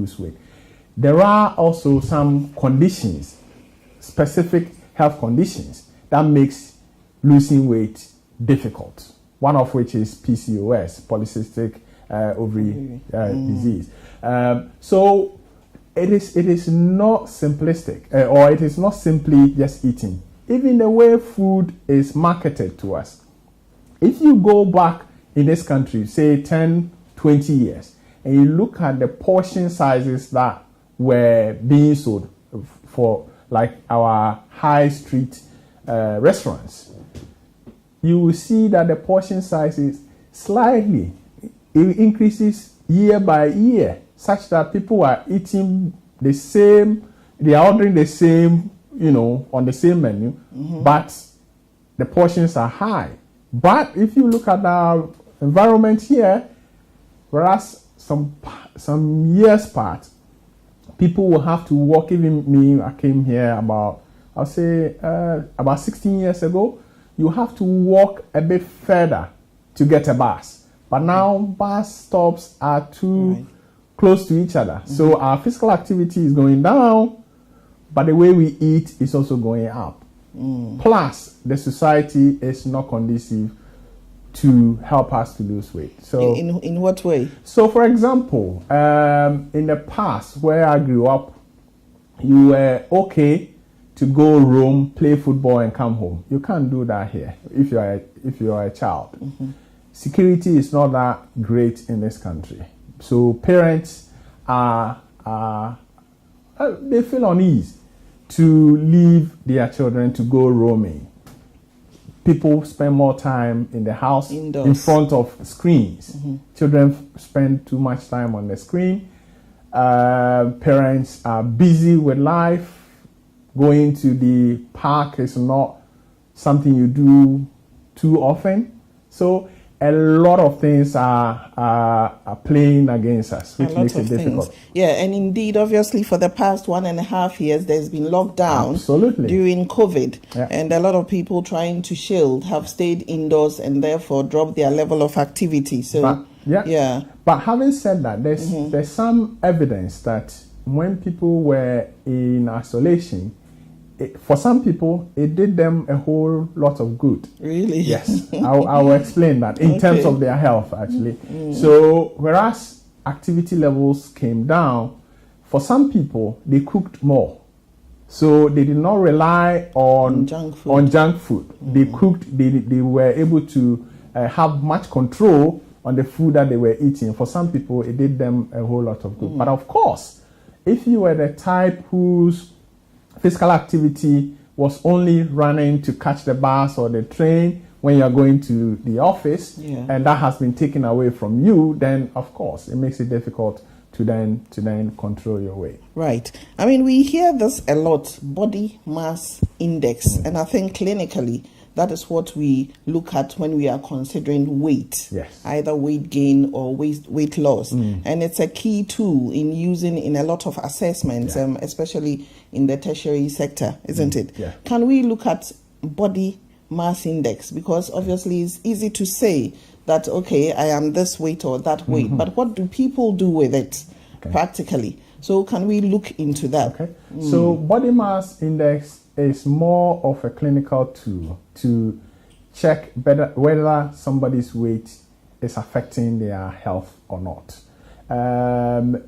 lose weight. There are also some conditions, specific health conditions, that makes losing weight difficult. One of which is PCOS, polycystic ovary disease. So it is not simplistic, or it is not simply just eating. Even the way food is marketed to us. If you go back in this country, say 10, 20 years, and you look at the portion sizes that were being sold for like our high street restaurants, you will see that the portion sizes slightly increases year by year, such that people are eating the same, they are ordering the same, on the same menu, but the portions are high. But if you look at our environment here, whereas some years past, people will have to walk. Even me, I came here about 16 years ago. You have to walk a bit further to get a bus. But now bus stops are too close to each other. So our physical activity is going down, but the way we eat is also going up. Plus, the society is not conducive to help us to lose weight. So, in what way? So, for example, in the past where I grew up, you were okay to go roam, play football, and come home. You can't do that here if you are a child. Security is not that great in this country, so parents they feel uneasy to leave their children to go roaming. People spend more time in the house, indoors, in front of screens. Children spend too much time on the screen. Parents are busy with life. Going to the park is not something you do too often. So a lot of things are playing against us, which makes it difficult. Yeah, and indeed, obviously, for the past 1.5 years, there's been lockdown. Absolutely. During COVID, and a lot of people trying to shield have stayed indoors and therefore dropped their level of activity. So, But having said that, there's some evidence that when people were in isolation, for some people, it did them a whole lot of good. Really? Yes. I will explain that in terms of their health, actually. So, whereas activity levels came down, for some people, they cooked more. So, they did not rely on junk food. They cooked, they were able to have much control on the food that they were eating. For some people, it did them a whole lot of good. But of course, if you were the type whose physical activity was only running to catch the bus or the train when you're going to the office, and that has been taken away from you, then of course it makes it difficult to then control your weight. Right. I mean, we hear this a lot, body mass index, and I think clinically that is what we look at when we are considering weight, either weight gain or weight loss. And it's a key tool in using in a lot of assessments, especially in the tertiary sector, isn't it? Can we look at body mass index? Because obviously it's easy to say that, okay, I am this weight or that weight, but what do people do with it practically? So can we look into that? Okay. So body mass index is more of a clinical tool to check whether somebody's weight is affecting their health or not.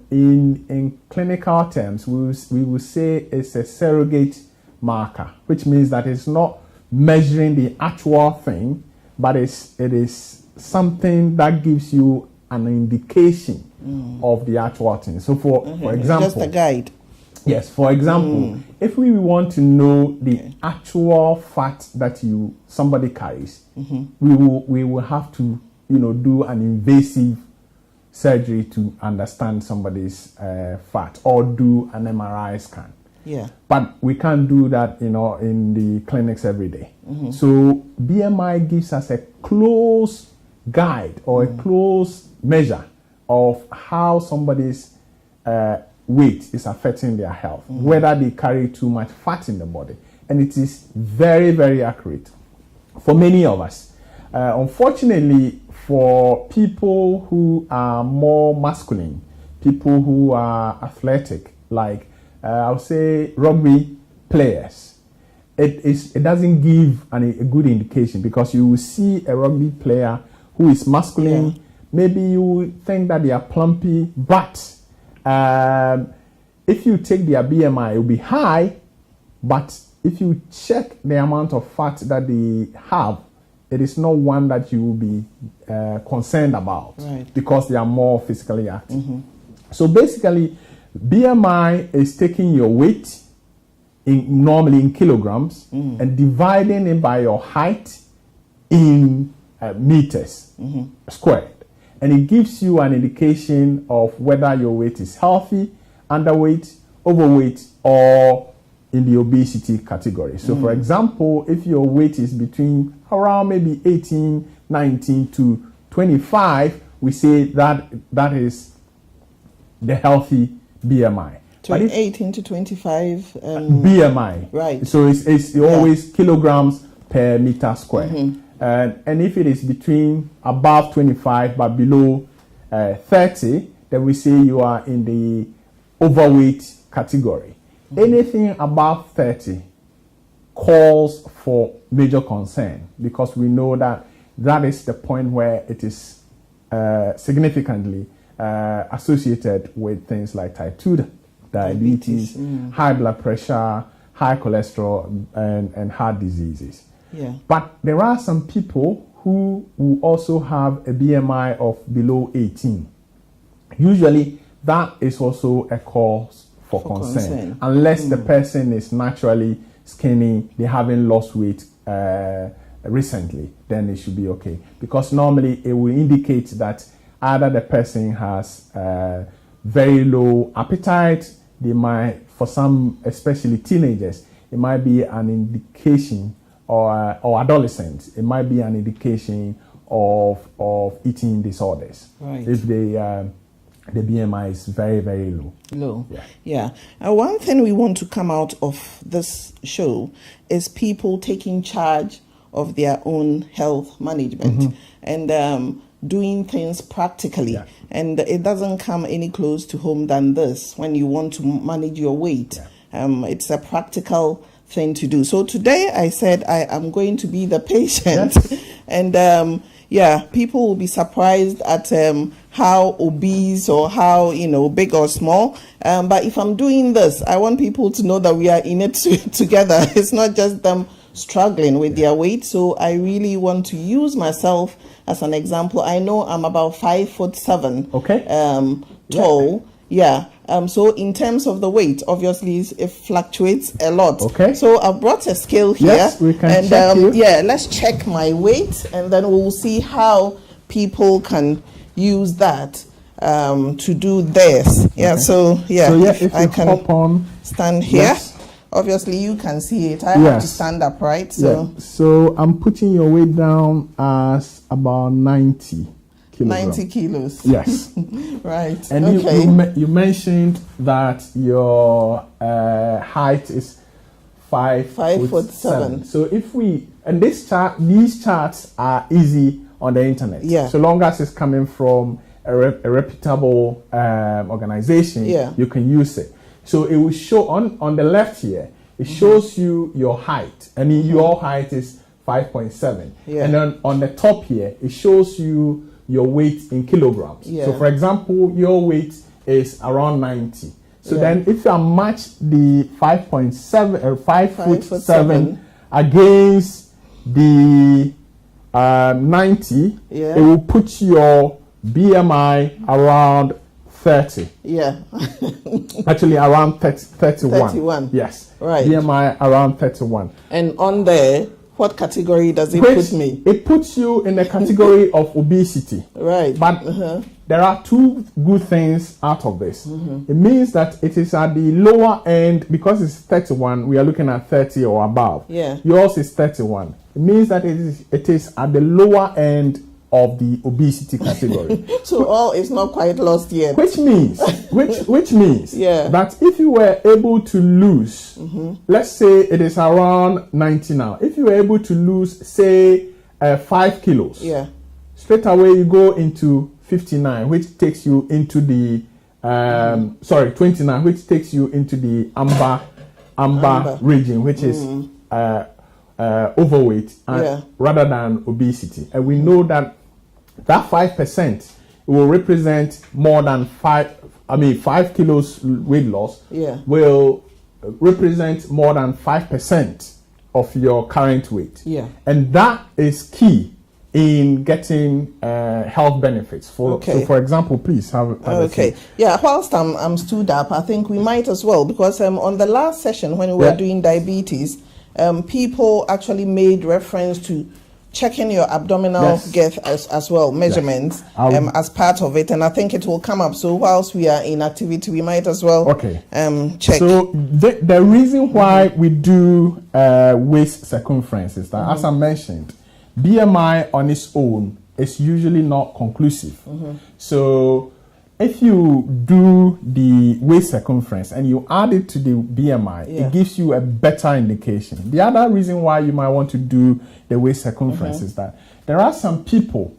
In clinical terms, we will say it's a surrogate marker, which means that it's not measuring the actual thing, but it is something that gives you an indication of the actual thing. So for example, just a guide. Yes, for example, if we want to know the actual fat that somebody carries, we will have to do an invasive surgery to understand somebody's fat, or do an MRI scan. But we can't do that in the clinics every day. So BMI gives us a close guide or a close measure of how somebody's weight is affecting their health, whether they carry too much fat in the body. And it is very, very accurate for many of us. Unfortunately, for people who are more masculine, people who are athletic, like I would say rugby players, it doesn't give a good indication, because you will see a rugby player who is masculine. Yeah. Maybe you will think that they are plumpy, but if you take their BMI, it will be high, but if you check the amount of fat that they have, it is not one that you will be concerned about, right, because they are more physically active. Mm-hmm. So basically, BMI is taking your weight, normally in kilograms, and dividing it by your height in meters squared. And it gives you an indication of whether your weight is healthy, underweight, overweight, or in the obesity category. So for example, if your weight is between around maybe 18, 19 to 25, we say that is the healthy BMI. 18 to 25 BMI. Right. So it's always kilograms per meter square. And if it is between above 25 but below 30, then we say you are in the overweight category. Anything above 30 calls for major concern, because we know that is the point where it is significantly associated with things like type 2 diabetes, high blood pressure, high cholesterol, and heart diseases. Yeah. But there are some people who will also have a BMI of below 18. Usually, that is also a cause for concern. Unless the person is naturally skinny, they haven't lost weight recently, then it should be okay. Because normally it will indicate that either the person has very low appetite, they might, for some, especially teenagers, it might be an indication, or adolescents, it might be an indication of eating disorders. Right. If the BMI is very, very low. Low. Yeah. One thing we want to come out of this show is people taking charge of their own health management and doing things practically. Yeah. And it doesn't come any close to home than this when you want to manage your weight. Yeah. It's a practical thing to do. So today I said I am going to be the patient. Yes. And people will be surprised at how obese or how big or small. But if I'm doing this, I want people to know that we are in it together. It's not just them struggling with their weight. So I really want to use myself as an example. I know I'm about 5'7". Okay. Tall. Yeah. So in terms of the weight, obviously it fluctuates a lot. Okay. So I brought a scale here. Yes, we can check you. Yeah, let's check my weight, and then we'll see how people can use that to do this. Yeah. Okay. So if I can hop on, stand here. Yes. Obviously, you can see it. I have to stand up, right? So, so I'm putting your weight down as about 90 kilograms. 90 kilos. Yes. Right. And okay. you mentioned that your height is 5'7". So if these charts are easy on the internet. Yeah. So long as it's coming from a reputable organization, you can use it. So it will show on the left here, it shows you your height. I mean, your height is 5.7. Yeah. And then on the top here, it shows you your weight in kilograms. Yeah. So for example, your weight is around 90. So then if you match the 5.7 or 5'7" against the 90, it will put your BMI around 30. Yeah. Actually around 31. 31. Yes. Right. BMI around 31. And on there, what category does it put me? It puts you in the category of obesity. Right. But there are two good things out of this. It means that it is at the lower end, because it's 31, we are looking at 30 or above. Yeah. Yours is 31. It means that it is at the lower end of the obesity category. So all is not quite lost yet. Which means that if you were able to lose, let's say it is around 90 now. If you were able to lose, say, 5 kilos, straight away you go into 59, which takes you into the 29, which takes you into the amber region, which is overweight rather than obesity. And we know that 5% will represent more than 5 kilos weight loss will represent more than 5% of your current weight. And that is key in getting health benefits. So for example, please have whilst I'm stood up, I think we might as well, because on the last session when we were doing diabetes, people actually made reference to checking your abdominal girth as well, measurements as part of it, and I think it will come up. So whilst we are in activity, we might as well check. So the reason why we do waist circumference is that, as I mentioned, BMI on its own is usually not conclusive. So if you do the waist circumference and you add it to the BMI, it gives you a better indication. The other reason why you might want to do the waist circumference is that there are some people,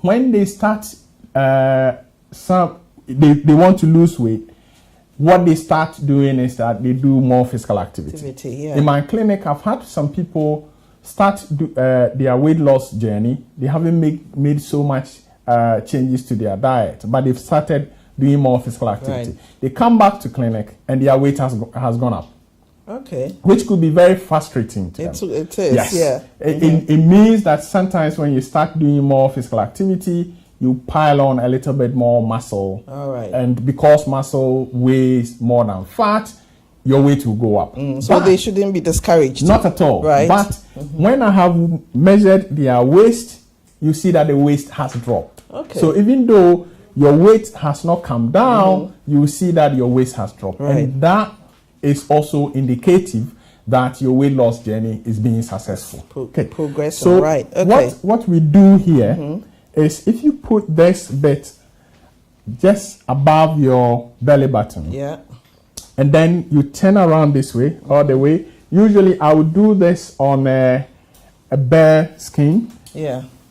when they start, they want to lose weight, what they start doing is that they do more physical activity. In my clinic, I've had some people start their weight loss journey. They haven't made so much changes to their diet, but they've started doing more physical activity. They come back to clinic and their weight has gone up. Which could be very frustrating to them. It is, It means that sometimes when you start doing more physical activity, you pile on a little bit more muscle. And because muscle weighs more than fat, your weight will go up. So they shouldn't be discouraged. Not at all. But when I have measured their waist, you see that the waist has dropped. So even though your weight has not come down, you see that your waist has dropped. And that is also indicative that your weight loss journey is being successful. Progressing. So what we do here is, if you put this bit just above your belly button, and then you turn around this way, all the way. Usually I would do this on a bare skin.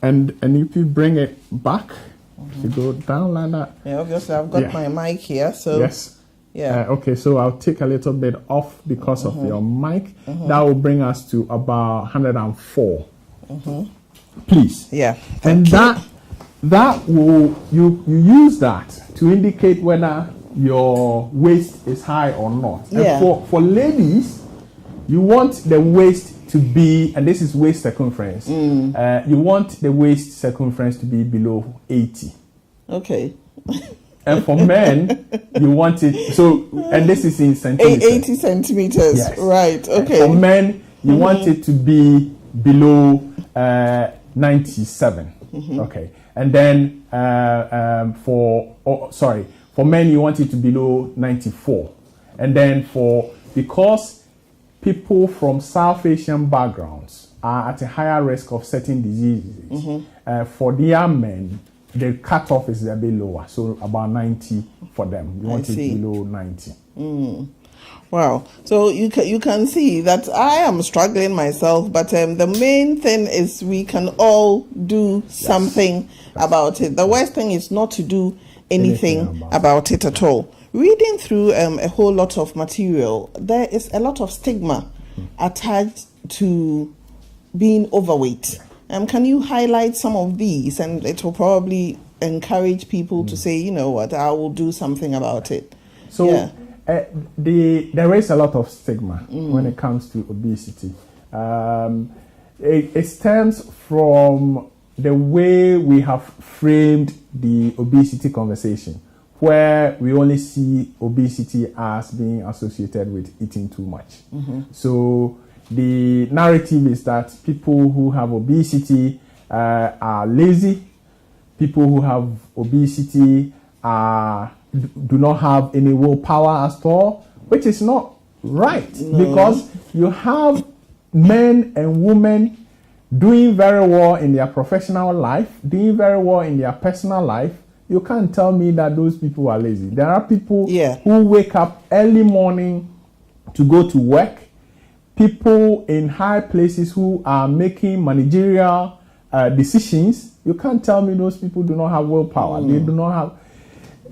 And if you bring it back, if you go down like that. Obviously I've got my mic here, so okay, so I'll take a little bit off because of your mic. That will bring us to about 104. Please. And that will you use that to indicate whether your waist is high or not. And for ladies, you want the waist to be, and this is waist circumference, you want the waist circumference to be below 80. And for men, you want it, so, and this is in centimeters. 80 centimeters, For men, you want it to be below 97. And then for men, you want it to be below 94. And then because people from South Asian backgrounds are at a higher risk of certain diseases, for their men, the cutoff is a bit lower. So about 90 for them. You want it below 90. Wow. So you can see that I am struggling myself, but the main thing is we can all do something about it. The worst thing is not to do anything about it at all. Reading through a whole lot of material, there is a lot of stigma attached to being overweight. Can you highlight some of these, and it will probably encourage people to say, you know what, I will do something about it. So there is a lot of stigma when it comes to obesity. It stems from the way we have framed the obesity conversation, where we only see obesity as being associated with eating too much. So the narrative is that people who have obesity are lazy. People who have obesity do not have any willpower at all, which is not right. Because you have men and women doing very well in their professional life, doing very well in their personal life. You can't tell me that those people are lazy. There are people who wake up early morning to go to work, people in high places who are making managerial decisions. You can't tell me those people do not have willpower. They do not have.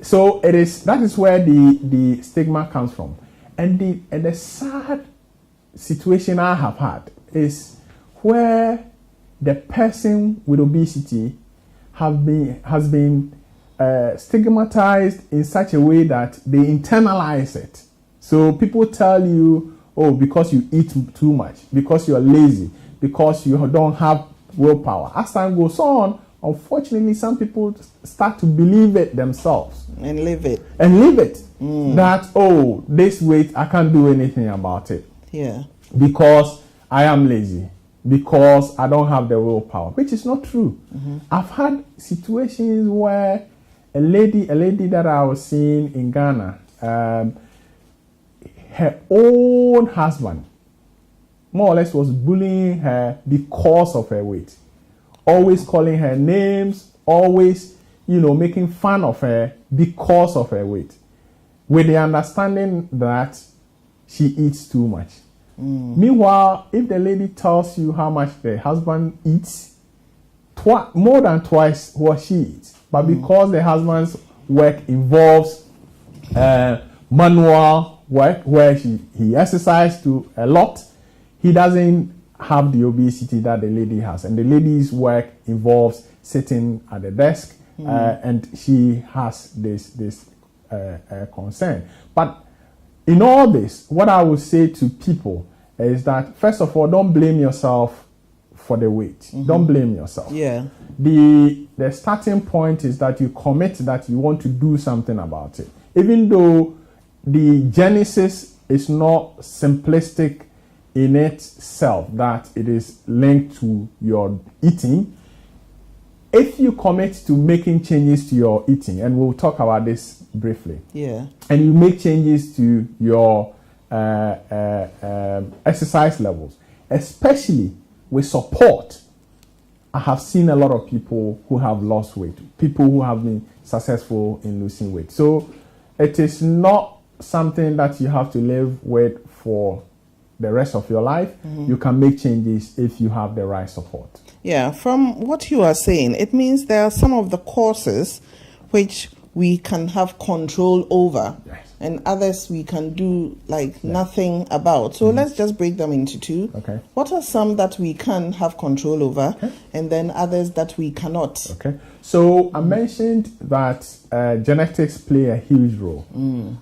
So that is where the stigma comes from. And the sad situation I have had is where the person with obesity has been stigmatized in such a way that they internalize it. So people tell you, oh, because you eat too much, because you're lazy, because you don't have willpower. As time goes on, unfortunately, some people start to believe it themselves. And live it. That, oh, this weight, I can't do anything about it. Yeah. Because I am lazy. Because I don't have the willpower, which is not true. I've had situations where a lady that I was seeing in Ghana, her own husband more or less was bullying her because of her weight, always calling her names, always, making fun of her because of her weight, with the understanding that she eats too much. Meanwhile, if the lady tells you how much the husband eats, more than twice what she eats, but because the husband's work involves manual work where he exercises to a lot, he doesn't have the obesity that the lady has, and the lady's work involves sitting at the desk, and she has this concern. But in all this, what I would say to people is that, first of all, don't blame yourself for the weight. Don't blame yourself. Yeah. The starting point is that you commit that you want to do something about it. Even though the genesis is not simplistic in itself, that it is linked to your eating, if you commit to making changes to your eating, and we'll talk about this briefly, and you make changes to your exercise levels, especially with support, I have seen a lot of people who have lost weight, people who have been successful in losing weight. So it is not something that you have to live with for the rest of your life. You can make changes if you have the right support. Yeah, from what you are saying, it means there are some of the causes which we can have control over, and others we can do nothing about. So let's just break them into two. Okay. What are some that we can have control over, and then others that we cannot? Okay. So I mentioned that genetics play a huge role.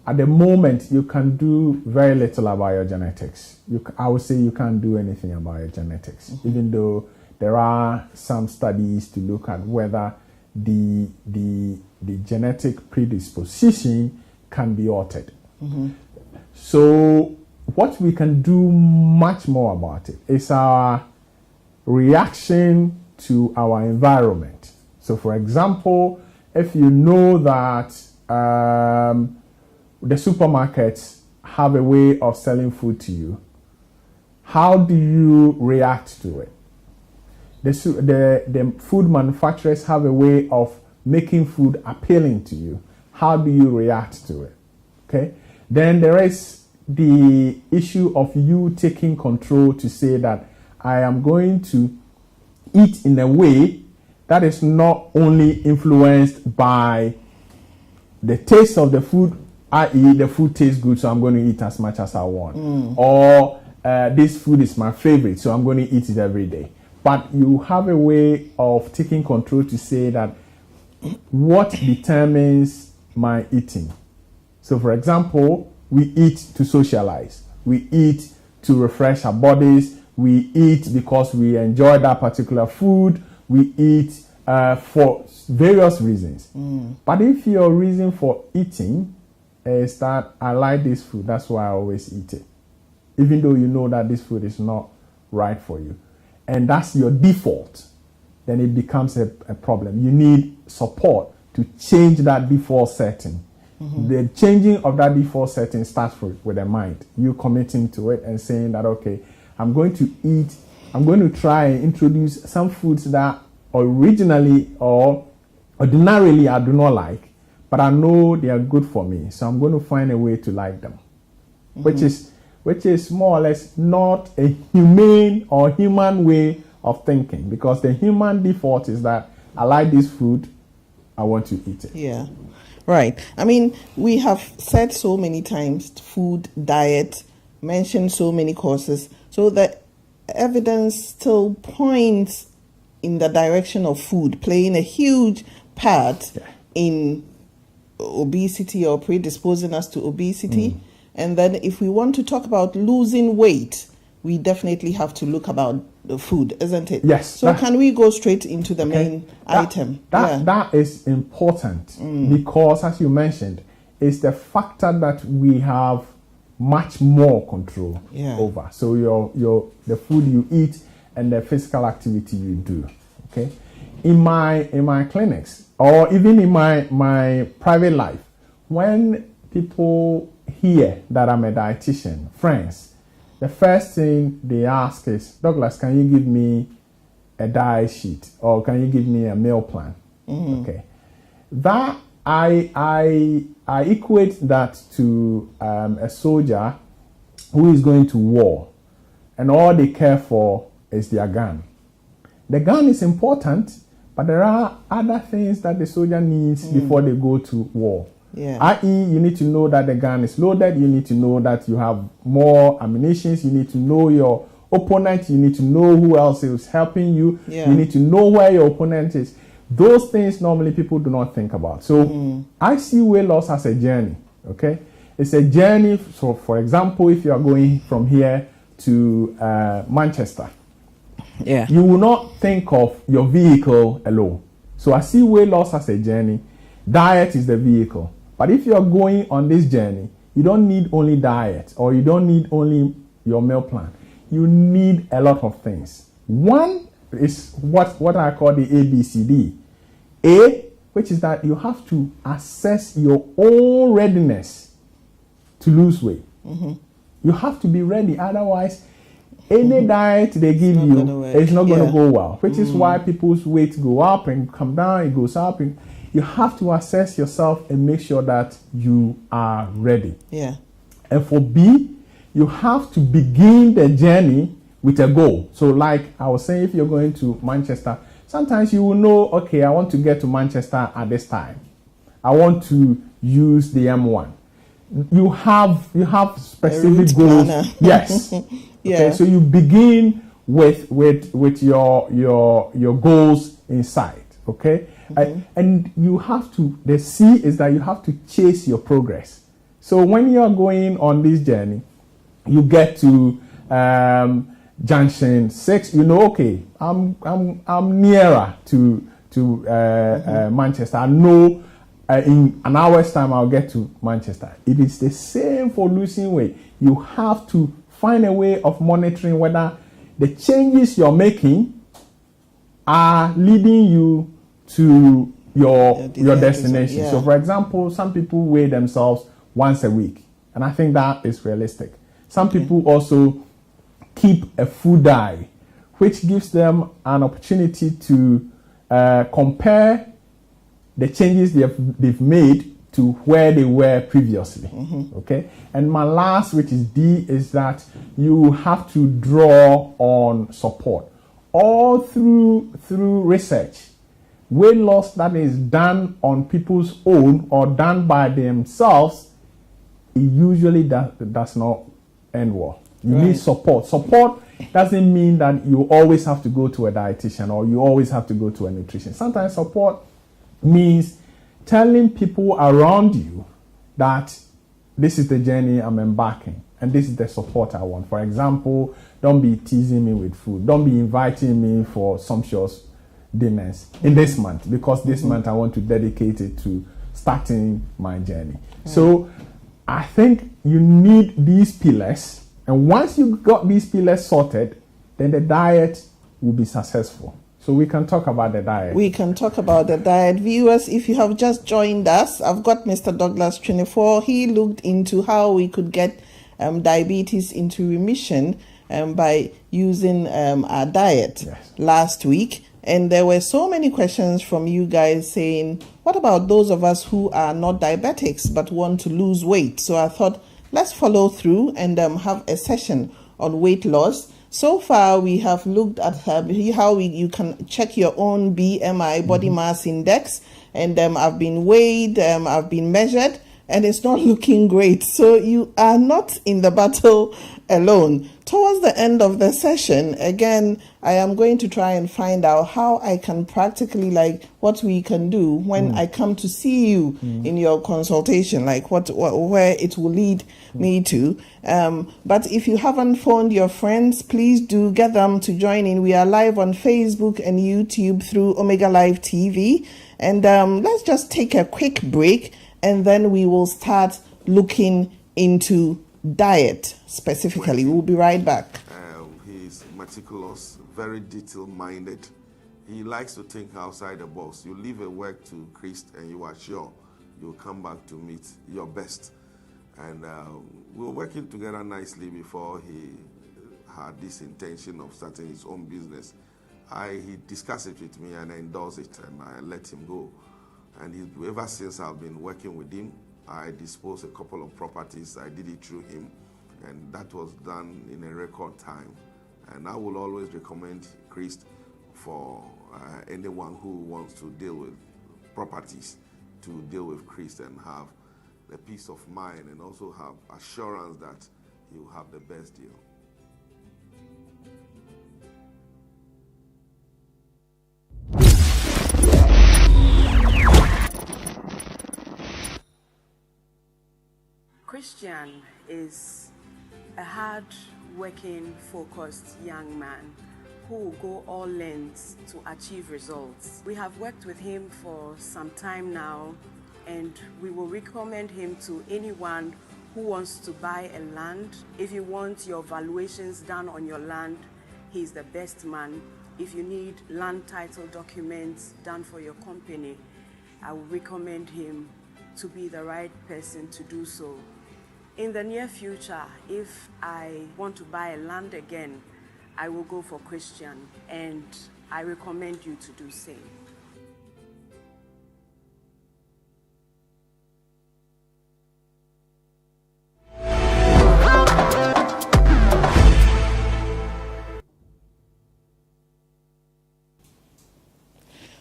At the moment, you can do very little about your genetics. I would say you can't do anything about your genetics, even though there are some studies to look at whether the genetic predisposition can be altered. So what we can do much more about it is our reaction to our environment. So for example, if you know that the supermarkets have a way of selling food to you, how do you react to it? The food manufacturers have a way of making food appealing to you. How do you react to it? Okay. Then there is the issue of you taking control to say that I am going to eat in a way that is not only influenced by the taste of the food, i.e. the food tastes good, so I'm going to eat as much as I want. Or this food is my favorite, so I'm going to eat it every day. But you have a way of taking control to say that what determines my eating. So for example, we eat to socialize. We eat to refresh our bodies. We eat because we enjoy that particular food. We eat for various reasons. But if your reason for eating is that I like this food, that's why I always eat it, even though you know that this food is not right for you, and that's your default, then it becomes a problem. You need support to change that default setting. The changing of that default setting starts with the mind. You committing to it and saying that, okay, I'm going to try and introduce some foods that originally or ordinarily I do not like, but I know they are good for me, so I'm going to find a way to like them, which is more or less not a humane or human way of thinking, because the human default is that I like this food, I want to eat it. Yeah. Right. I mean, we have said so many times food, diet, mentioned so many causes. So the evidence still points in the direction of food playing a huge part in obesity or predisposing us to obesity. And then if we want to talk about losing weight, we definitely have to look about the food, isn't it? Yes. So can we go straight into the main item? That is important because, as you mentioned, it's the factor that we have much more control over. So the food you eat and the physical activity you do. Okay. In my clinics or even in my private life, when people hear that I'm a dietitian, friends, the first thing they ask is, Douglas, can you give me a diet sheet or can you give me a meal plan? Okay. That I equate that to a soldier who is going to war and all they care for is their gun. The gun is important, but there are other things that the soldier needs before they go to war. I.e., you need to know that the gun is loaded, you need to know that you have more ammunition, you need to know your opponent, you need to know who else is helping you, you need to know where your opponent is. Those things normally people do not think about. So I see weight loss as a journey, okay? It's a journey. So for example, if you are going from here to Manchester, you will not think of your vehicle alone. So I see weight loss as a journey. Diet is the vehicle. But if you are going on this journey, you don't need only diet or you don't need only your meal plan. You need a lot of things. One is what I call the ABCD. A, which is that you have to assess your own readiness to lose weight. You have to be ready. Otherwise, any diet they give you is not going to go well, which is why people's weight go up and come down, it goes up. And you have to assess yourself and make sure that you are ready. And for B, you have to begin the journey with a goal. So like I was saying, if you're going to Manchester, sometimes you will know, okay, I want to get to Manchester at this time. I want to use the M1. You have specific goals. Yes. Okay, so you begin with your goals in sight. Okay. And you have to, the C is that you have to chase your progress. So when you're going on this journey, you get to junction 6, you know, okay, I'm nearer to Manchester. I know in an hour's time I'll get to Manchester. It is the same for losing weight. You have to find a way of monitoring whether the changes you're making are leading you to your destination. So for example, some people weigh themselves once a week, and I think that is realistic. Some people also keep a food diary, which gives them an opportunity to compare the changes they've made to where they were previously. Okay, and my last, which is D, is that you have to draw on support. All through research, weight loss that is done on people's own or done by themselves, it usually does not end well. You need support. Support doesn't mean that you always have to go to a dietitian or you always have to go to a nutrition. Sometimes support means telling people around you that this is the journey I'm embarking and this is the support I want. For example, don't be teasing me with food. Don't be inviting me for sumptuous dinners in this month, because this month I want to dedicate it to starting my journey. So I think you need these pillars, and once you got these pillars sorted, then the diet will be successful. So we can talk about the diet. We can talk about the diet. Viewers, if you have just joined us, I've got Mr. Douglas Twenefour. He looked into how we could get diabetes into remission by using our diet last week. And there were so many questions from you guys saying, what about those of us who are not diabetics but want to lose weight? So I thought, let's follow through and have a session on weight loss. So far, we have looked at how you can check your own BMI, body mass index, and I've been weighed, I've been measured, and it's not looking great. So you are not in the battle alone. Towards the end of the session, again, I am going to try and find out how I can practically, like what we can do when I come to see you in your consultation, like where it will lead me to. But if you haven't phoned your friends, please do get them to join in. We are live on Facebook and YouTube through Omega Live TV. And let's just take a quick break, and then we will start looking into diet specifically. We'll be right back. He's meticulous, very detail-minded. He likes to think outside the box. You leave a work to Christ and you are sure you'll come back to meet your best. And we were working together nicely before he had this intention of starting his own business. He discussed it with me and I endorsed it and I let him go. And ever since I've been working with him, I disposed a couple of properties. I did it through him, and that was done in a record time. And I will always recommend Christ for anyone who wants to deal with properties, to deal with Christ and have the peace of mind and also have assurance that he will have the best deal. Christian is a hard-working, focused young man who will go all lengths to achieve results. We have worked with him for some time now, and we will recommend him to anyone who wants to buy a land. If you want your valuations done on your land, he's the best man. If you need land title documents done for your company, I will recommend him to be the right person to do so. In the near future, if I want to buy a land again, I will go for Christian, and I recommend you to do same.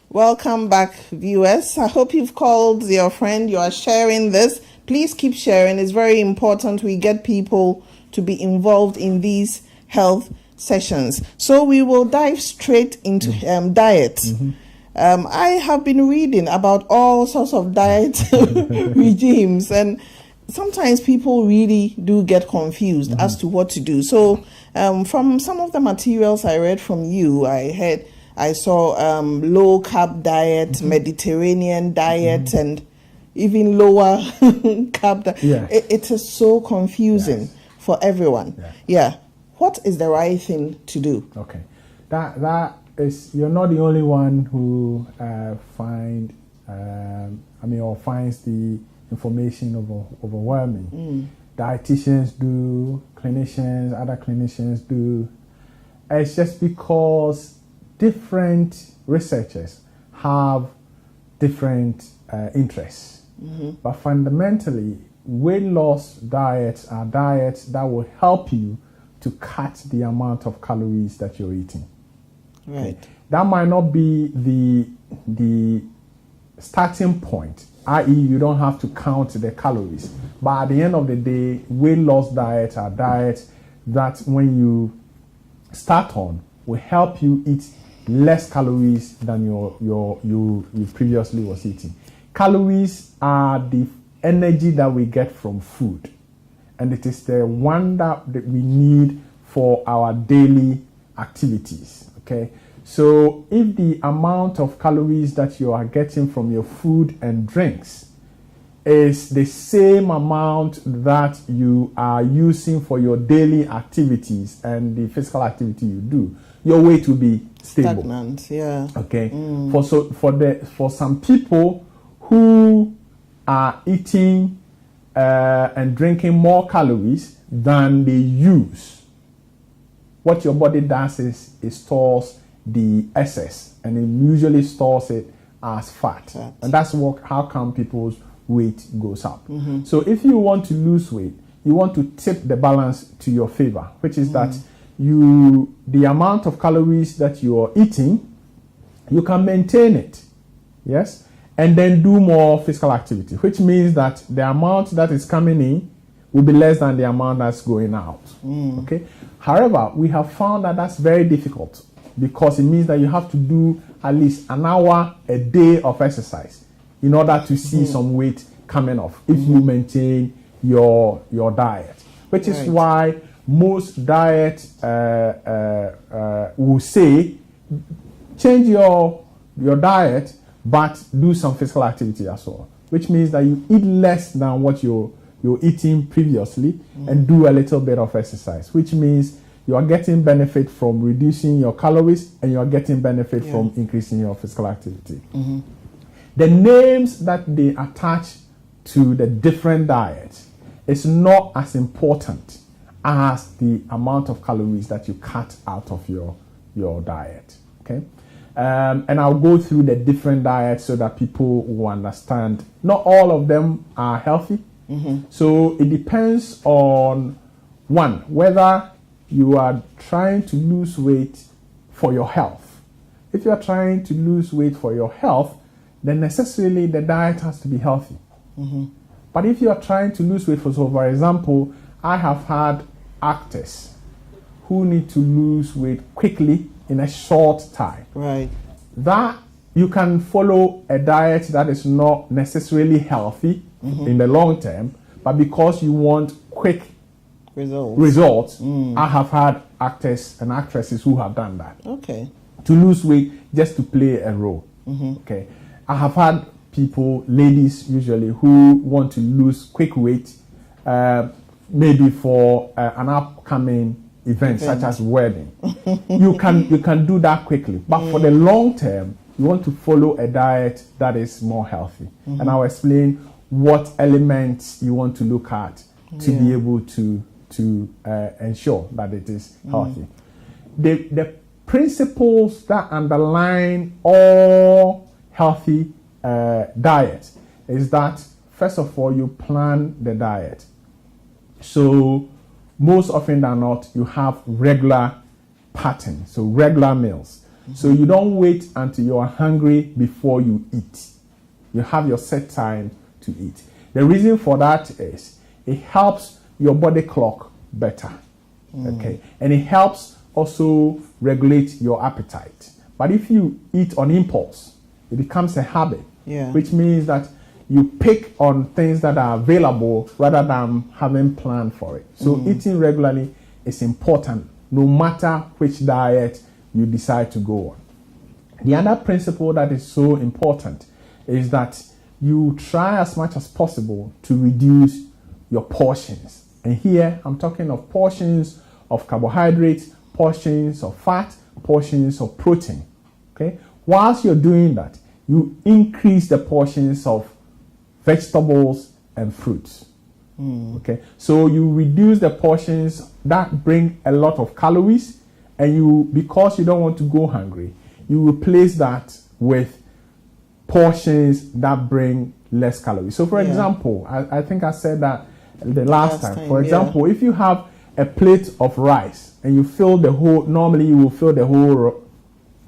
Welcome back, viewers. I hope you've called your friend. You are sharing this. Please keep sharing. It's very important we get people to be involved in these health sessions. So we will dive straight into diet. I have been reading about all sorts of diet regimes, and sometimes people really do get confused as to what to do. So from some of the materials I read from you, I saw low carb diet, Mediterranean diet, and even lower carb diet. Yeah. It is so confusing for everyone. Yeah. What is the right thing to do? Okay. That is, you're not the only one who finds the information overwhelming. Dietitians do, clinicians, other clinicians do. It's just because different researchers have different interests. But fundamentally, weight loss diets are diets that will help you to cut the amount of calories that you're eating. Right. That might not be the starting point, i.e. you don't have to count the calories. But at the end of the day, weight loss diets are diets that when you start on will help you eat less calories than you previously was eating. Calories are the energy that we get from food, and it is the one that we need for our daily activities. Okay, so if the amount of calories that you are getting from your food and drinks is the same amount that you are using for your daily activities and the physical activity you do, your weight will be stable. Stagnant, yeah. Okay. For some people who are eating and drinking more calories than they use, what your body does is it stores the excess, and it usually stores it as fat. And that's how come people's weight goes up. So if you want to lose weight, you want to tip the balance to your favor, which is that the amount of calories that you are eating, you can maintain it. Yes. and then do more physical activity, which means that the amount that is coming in will be less than the amount that's going out. Okay. However, we have found that that's very difficult because it means that you have to do at least an hour a day of exercise in order to see some weight coming off if you maintain your diet, which is why most diet will say change your diet but do some physical activity as well, which means that you eat less than what you're eating previously and do a little bit of exercise, which means you are getting benefit from reducing your calories and you are getting benefit from increasing your physical activity. The names that they attach to the different diets is not as important as the amount of calories that you cut out of your diet. Okay, and I'll go through the different diets so that people will understand. Not all of them are healthy. So it depends on one, whether you are trying to lose weight for your health. If you are trying to lose weight for your health, then necessarily the diet has to be healthy. But if you are trying to lose weight, for example, I have had actors who need to lose weight quickly in a short time. Right. That you can follow a diet that is not necessarily healthy in the long term, but because you want quick results, I have had actors and actresses who have done that. Okay. To lose weight just to play a role. Okay. I have had people, ladies usually, who want to lose quick weight, maybe for an upcoming event such as wedding. You can do that quickly, but for the long term, you want to follow a diet that is more healthy. And I'll explain what elements you want to look at to be able to ensure that it is healthy. The principles that underline all healthy diet is that, first of all, you plan the diet. So most often than not, you have regular pattern, so regular meals. So you don't wait until you are hungry before you eat. You have your set time to eat. The reason for that is it helps your body clock better. Okay, and it helps also regulate your appetite. But if you eat on impulse, it becomes a habit, which means that you pick on things that are available rather than having planned for it. So eating regularly is important, no matter which diet you decide to go on. The other principle that is so important is that you try as much as possible to reduce your portions. And here I'm talking of portions of carbohydrates, portions of fat, portions of protein. Okay? Whilst you're doing that, you increase the portions of vegetables and fruits. Okay? So you reduce the portions that bring a lot of calories, and you, because you don't want to go hungry, you replace that with portions that bring less calories. So for example, I think I said that the last time. For example, if you have a plate of rice and you fill the whole, normally you will fill the whole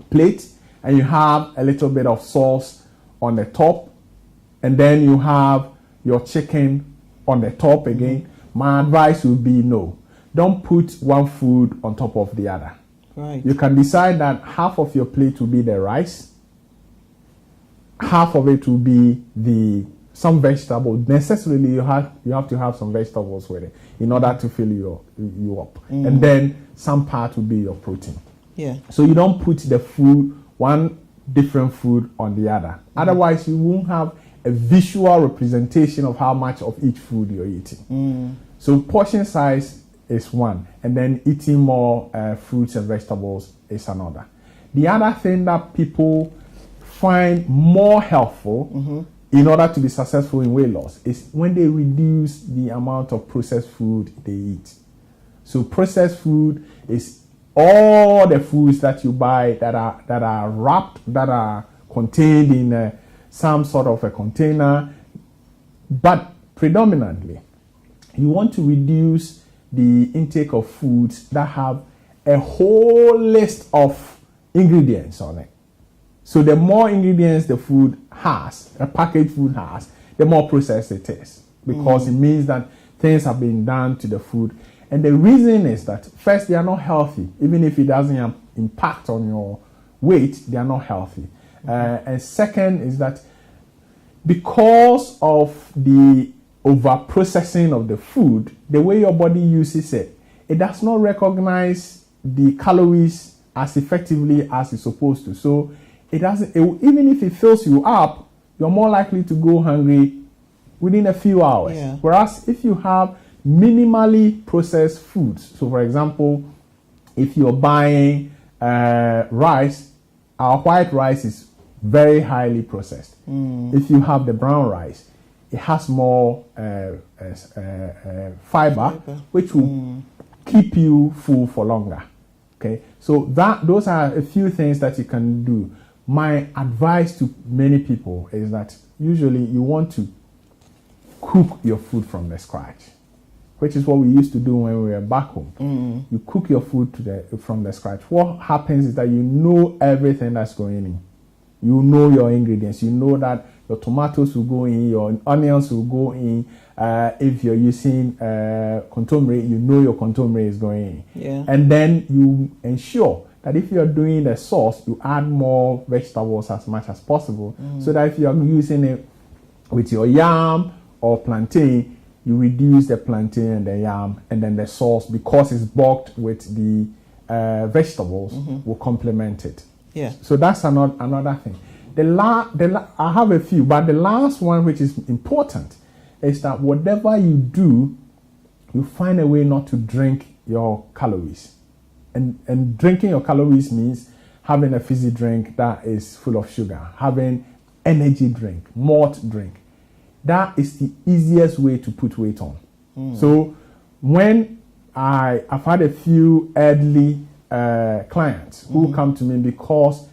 plate, and you have a little bit of sauce on the top, and then you have your chicken on the top again. My advice would be no. Don't put one food on top of the other. Right. You can decide that half of your plate will be the rice, half of it will be some vegetables. Necessarily, you have to have some vegetables with it in order to fill you up, and then some part will be your protein. Yeah. So you don't put the food, one different food on the other. Otherwise, you won't have a visual representation of how much of each food you're eating. So portion size is one, and then eating more fruits and vegetables is another. The other thing that people find more helpful in order to be successful in weight loss is when they reduce the amount of processed food they eat. So processed food is all the foods that you buy that are wrapped, that are contained in some sort of a container, but predominantly you want to reduce the intake of foods that have a whole list of ingredients on it. So the more ingredients the food has, a packaged food has, the more processed it is, because it means that things have been done to the food. And the reason is that, first, they are not healthy. Even if it doesn't impact on your weight, they are not healthy. And second is that because of the over-processing of the food, the way your body uses it, it does not recognize the calories as effectively as it's supposed to. So it doesn't, even if it fills you up, you're more likely to go hungry within a few hours. Yeah. Whereas if you have minimally processed foods, so for example, if you're buying rice, our white rice is very highly processed. If you have the brown rice, it has more fiber, which will keep you full for longer. Okay, so those are a few things that you can do. My advice to many people is that usually you want to cook your food from the scratch, which is what we used to do when we were back home. You cook your food from the scratch. What happens is that you know everything that's going in. You know your ingredients. You know that your tomatoes will go in, your onions will go in. If you're using contomere, you know your contomere is going in. Yeah. And then you ensure that if you're doing the sauce, you add more vegetables as much as possible, so that if you're using it with your yam or plantain, you reduce the plantain and the yam, and then the sauce, because it's bulked with the vegetables, will complement it. Yeah. So that's another thing. I have a few, but the last one, which is important, is that whatever you do, you find a way not to drink your calories. And drinking your calories means having a fizzy drink that is full of sugar, having energy drink, malt drink. That is the easiest way to put weight on. So when I've had a few elderly clients who come to me because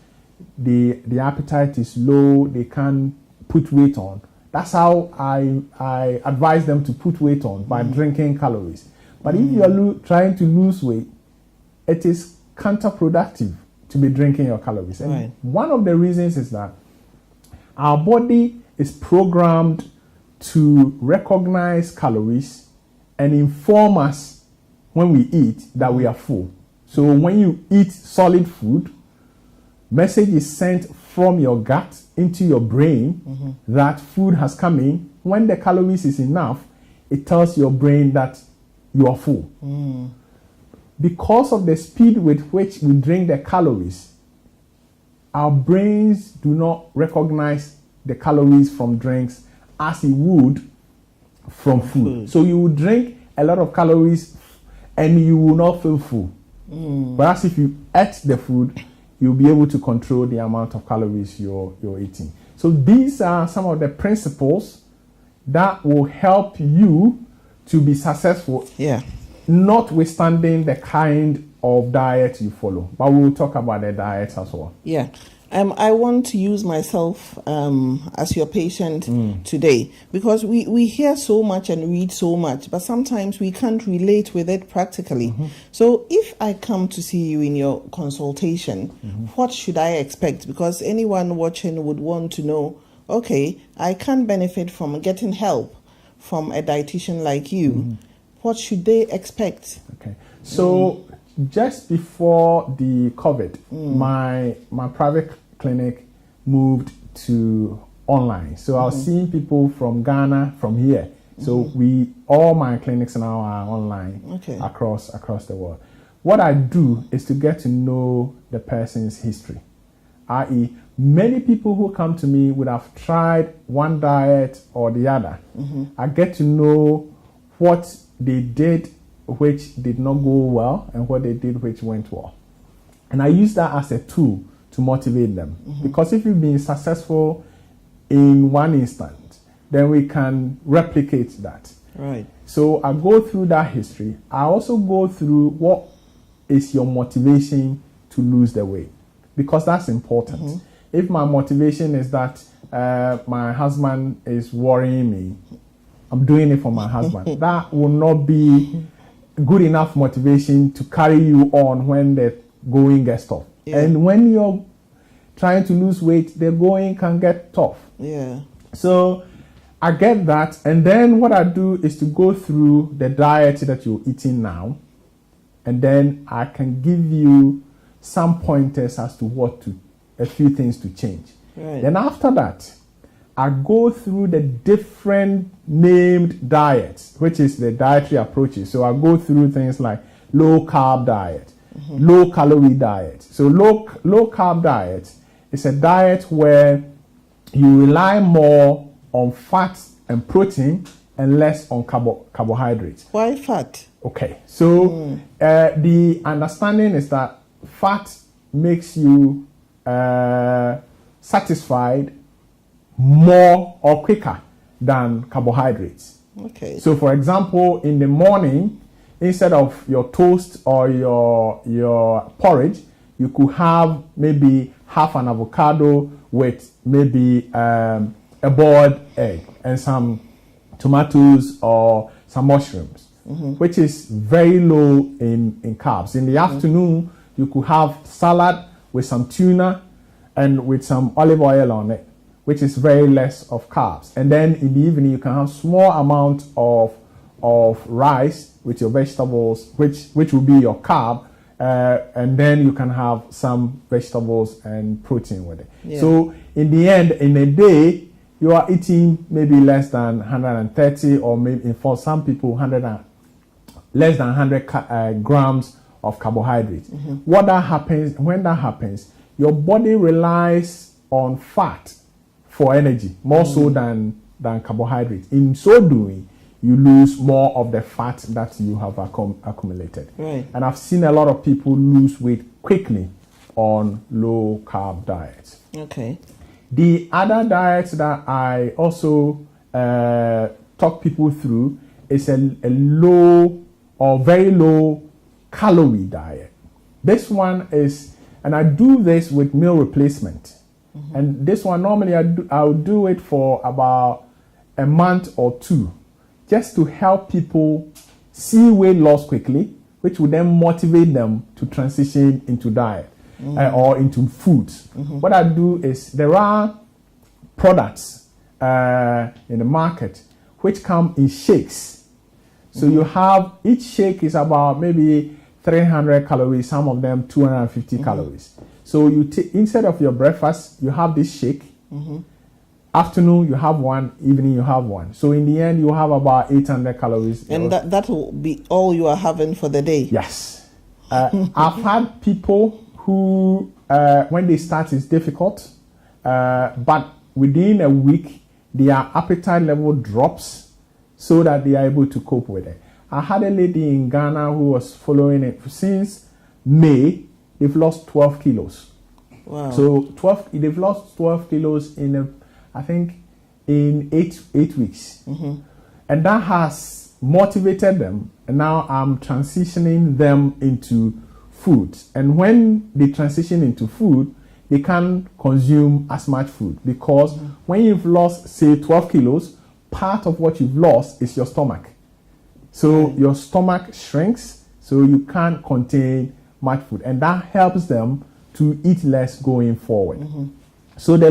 the appetite is low, they can't put weight on. That's how I advise them to put weight on, by drinking calories. But if you are trying to lose weight, it is counterproductive to be drinking your calories. And one of the reasons is that our body is programmed to recognize calories and inform us when we eat that we are full. So when you eat solid food, message is sent from your gut into your brain that food has come in. When the calories is enough, it tells your brain that you are full. Because of the speed with which we drink the calories, our brains do not recognize the calories from drinks as it would from food. So you will drink a lot of calories and you will not feel full. Whereas if you ate the food, you'll be able to control the amount of calories you're eating. So these are some of the principles that will help you to be successful, notwithstanding the kind of diet you follow. But we'll talk about the diet as well. Yeah. I want to use myself as your patient today, because we hear so much and read so much, but sometimes we can't relate with it practically. So if I come to see you in your consultation, what should I expect? Because anyone watching would want to know, okay, I can benefit from getting help from a dietitian like you. What should they expect? Okay. So just before the COVID, my private clinic moved to online. So I was seeing people from Ghana, from here. So all my clinics now are online across the world. What I do is to get to know the person's history. I.e., many people who come to me would have tried one diet or the other. I get to know what they did which did not go well and what they did which went well. And I use that as a tool to motivate them. Because if you've been successful in one instant, then we can replicate that. Right. So I go through that history. I also go through what is your motivation to lose the weight, because that's important. If my motivation is that my husband is worrying me, I'm doing it for my husband. That will not be good enough motivation to carry you on when the going gets tough. And when trying to lose weight, the going can get tough. Yeah. So I get that, and then what I do is to go through the diet that you're eating now, and then I can give you some pointers as to a few things to change. Right. Then after that, I go through the different named diets, which is the dietary approaches. So I go through things like low carb diet, low calorie diet. So low carb diet is a diet where you rely more on fat and protein and less on carbohydrates. Why fat? Okay, so the understanding is that fat makes you satisfied more or quicker than carbohydrates. Okay. So for example, in the morning, instead of your toast or your porridge, you could have maybe half an avocado with maybe a boiled egg and some tomatoes or some mushrooms, which is very low in carbs. In the afternoon, you could have salad with some tuna and with some olive oil on it, which is very less of carbs. And then in the evening, you can have small amount of rice with your vegetables, which will be your carb, and then you can have some vegetables and protein with it. Yeah. So in the end, in a day, you are eating maybe less than 130, or maybe for some people, less than 100 grams of carbohydrates. When that happens, your body relies on fat for energy, more so than carbohydrates. In so doing, you lose more of the fat that you have accumulated. Right. And I've seen a lot of people lose weight quickly on low carb diets. Okay. The other diet that I also talk people through is a low or very low calorie diet. This one is, and I do this with meal replacement. And this one, normally I'll do it for about a month or two, just to help people see weight loss quickly, which will then motivate them to transition into diet or into foods. What I do is, there are products in the market which come in shakes. So you have, each shake is about maybe 300 calories, some of them 250 calories. So you instead of your breakfast, you have this shake. Afternoon, you have one. Evening, you have one. So in the end, you have about 800 calories. And that will be all you are having for the day? Yes. I've had people who, when they start, it's difficult. But within a week, their appetite level drops so that they are able to cope with it. I had a lady in Ghana who was following it since May. They've lost 12 kilos. Wow. So they've lost 12 kilos in eight weeks. And that has motivated them. And now I'm transitioning them into food. And when they transition into food, they can't consume as much food, because when you've lost, say, 12 kilos, part of what you've lost is your stomach. So your stomach shrinks, so you can't contain much food, and that helps them to eat less going forward. So the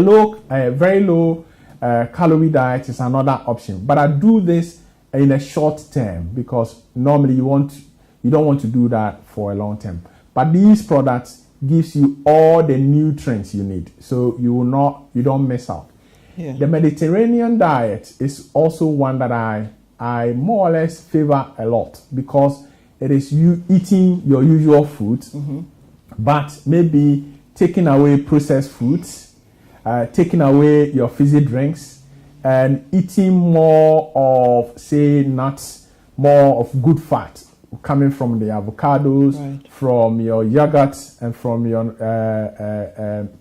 very low calorie diet is another option, but I do this in a short term, because normally you don't want to do that for a long term. But these products gives you all the nutrients you need, so you don't miss out. Yeah. The Mediterranean diet is also one that I more or less favor a lot, because it is you eating your usual foods, but maybe taking away processed foods, taking away your fizzy drinks, and eating more of, say, nuts, more of good fat coming from the avocados, from your yogurts, and from your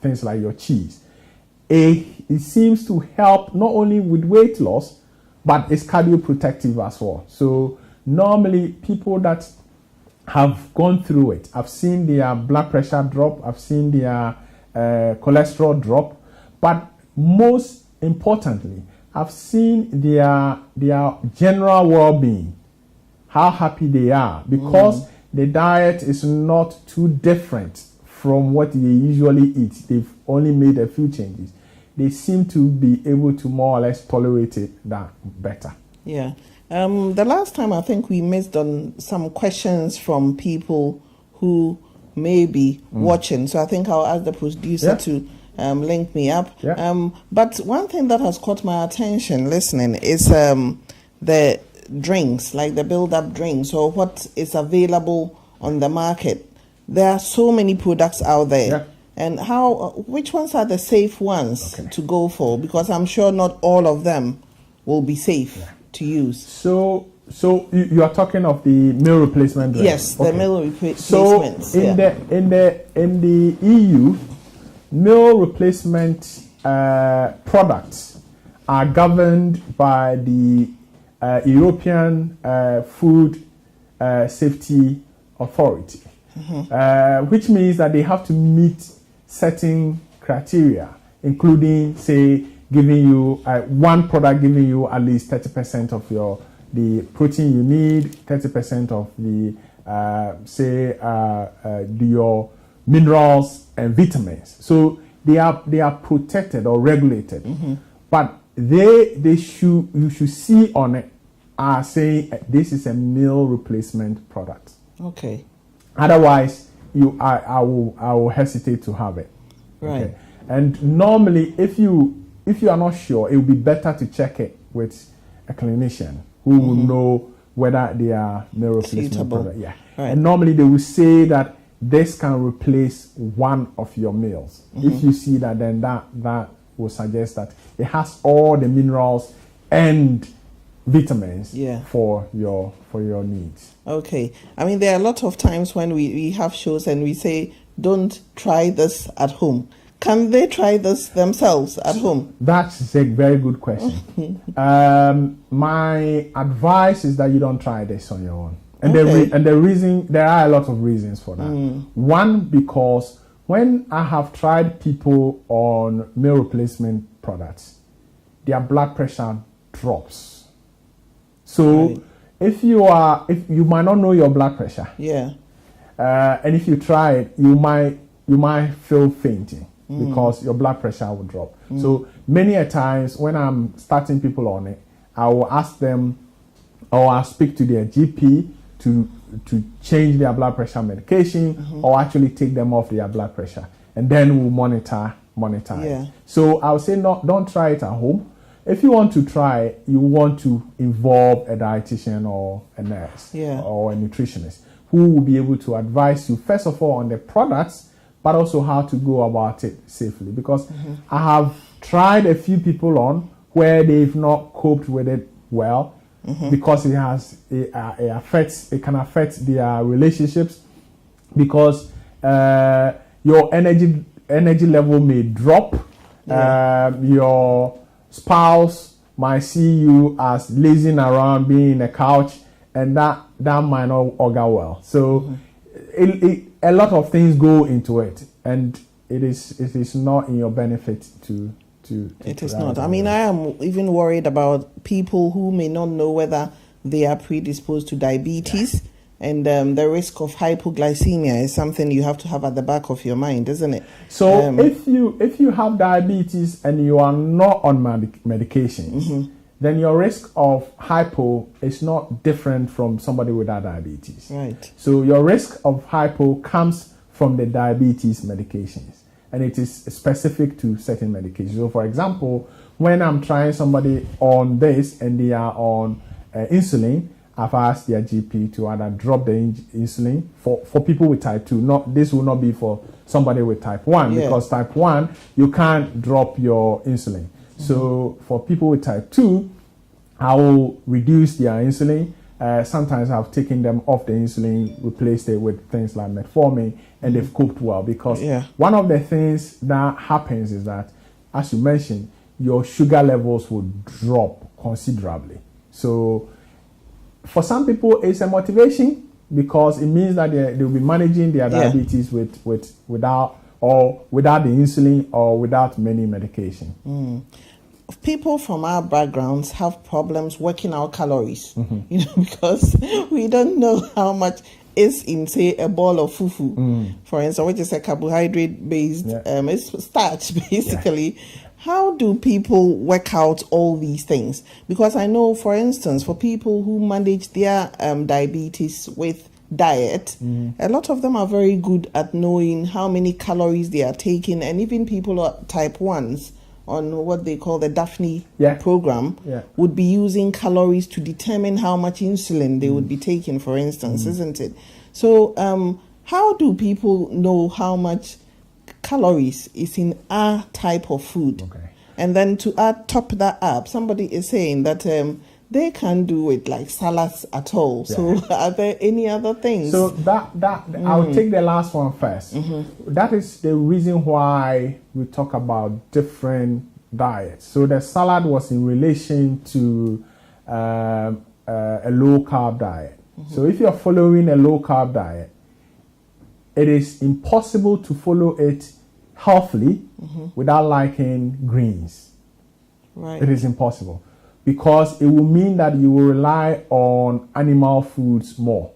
things like your cheese. It seems to help not only with weight loss, but it's cardioprotective as well. So normally people that have gone through it, I've seen their blood pressure drop, I've seen their cholesterol drop, but most importantly, I've seen their general well-being, how happy they are, because the diet is not too different from what they usually eat. They've only made a few changes. They seem to be able to more or less tolerate it that better. Yeah. The last time I think we missed on some questions from people who may be watching. So I think I'll ask the producer to link me up. Yeah. But one thing that has caught my attention listening is the drinks, like the build-up drinks, or what is available on the market. There are so many products out there. Yeah. And which ones are the safe ones to go for? Because I'm sure not all of them will be safe to use. So you are talking of the meal replacement drink? Yes, the meal replacements. So in the EU, meal replacement products are governed by the European Food Safety Authority, which means that they have to meet certain criteria, including, say, giving you one product giving you at least 30% of the protein you need, 30% of the your minerals and vitamins. So they are protected or regulated, but you should see on it are saying this is a meal replacement product. Okay. Otherwise, I will hesitate to have it. Right. Okay. And normally, if you are not sure, it would be better to check it with a clinician who will know whether they are meal replacement product. Yeah. Right. And normally they will say that this can replace one of your meals. If you see that, then that will suggest that it has all the minerals and vitamins for your needs. Okay. I mean, there are a lot of times when we have shows and we say, don't try this at home. Can they try this themselves at home? That's a very good question. My advice is that you don't try this on your own. And the reason, there are a lot of reasons for that. One, because when I have tried people on meal replacement products, their blood pressure drops. So if you might not know your blood pressure, and if you try it, you might feel fainting because your blood pressure will drop. So many a times when I'm starting people on it, I will ask them, or I'll speak to their GP to change their blood pressure medication, or actually take them off their blood pressure, and then we'll monitor it. So I would say don't try it at home. If you want to try it, you want to involve a dietitian or a nurse or a nutritionist who will be able to advise you, first of all, on the products, but also how to go about it safely. Because I have tried a few people on where they've not coped with it well, because it can affect their relationships, because your energy level may drop. Your spouse might see you as lazing around, being in a couch, and that might not augur well. So a lot of things go into it, and it is not in your benefit to it is not. I mean, I am even worried about people who may not know whether they are predisposed to diabetes, and the risk of hypoglycemia is something you have to have at the back of your mind, isn't it? So if you have diabetes and you are not on medications, then your risk of hypo is not different from somebody without diabetes. Right. So your risk of hypo comes from the diabetes medications, and it is specific to certain medications. So for example, when I'm trying somebody on this and they are on insulin, I've asked their GP to either drop the insulin for people with type 2. This will not be for somebody with type 1, because type 1, you can't drop your insulin. So for people with type 2, I will reduce their insulin. Sometimes I've taken them off the insulin, replaced it with things like metformin, and they've coped well. Because one of the things that happens is that, as you mentioned, your sugar levels will drop considerably. So for some people, it's a motivation, because it means that they'll be managing their diabetes without the insulin or without many medication. People from our backgrounds have problems working out calories, because we don't know how much is in, say, a bowl of fufu, for instance, which is a carbohydrate based, it's starch basically. Yeah. How do people work out all these things? Because I know, for instance, for people who manage their diabetes with diet, a lot of them are very good at knowing how many calories they are taking, and even people who are type 1s on what they call the Daphne program would be using calories to determine how much insulin they would be taking, for instance, isn't it? So how do people know how much calories is in our type of food? Okay. And then to top that up, somebody is saying that they can't do it like salads at all. Yeah. So are there any other things? So I'll take the last one first. That is the reason why we talk about different diets. So the salad was in relation to a low carb diet. So if you're following a low carb diet, it is impossible to follow it healthily without liking greens. Right. It is impossible, because it will mean that you will rely on animal foods more,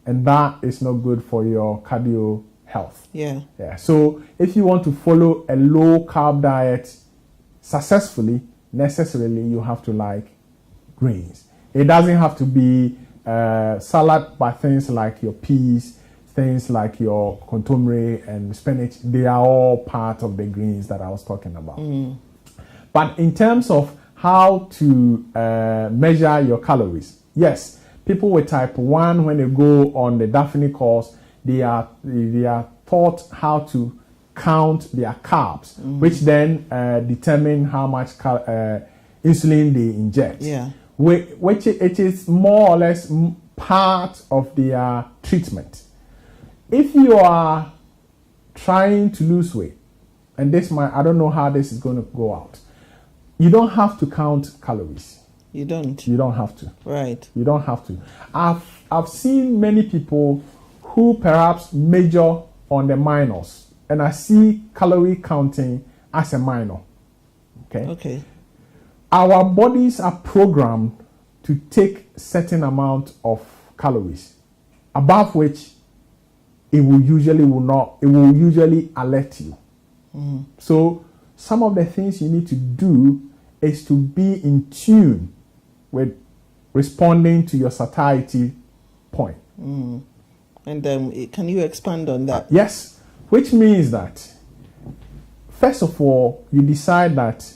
and that is not good for your cardio health. Yeah. So if you want to follow a low carb diet successfully, necessarily you have to like greens. It doesn't have to be salad, but things like your peas, things like your contomere and spinach, they are all part of the greens that I was talking about. But in terms of how to measure your calories, yes, people with type 1, when they go on the Daphne course, they are taught how to count their carbs, which then determine how much insulin they inject. Yeah. Which it is more or less part of their treatment. If you are trying to lose weight, and I don't know how this is going to go out, you don't have to count calories. You don't have to. Right. You don't have to. I've seen many people who perhaps major on the minors, and I see calorie counting as a minor. Okay. Our bodies are programmed to take certain amount of calories, above which it will usually alert you. So some of the things you need to do is to be in tune with responding to your satiety point. And can you expand on that? Yes, which means that first of all, you decide that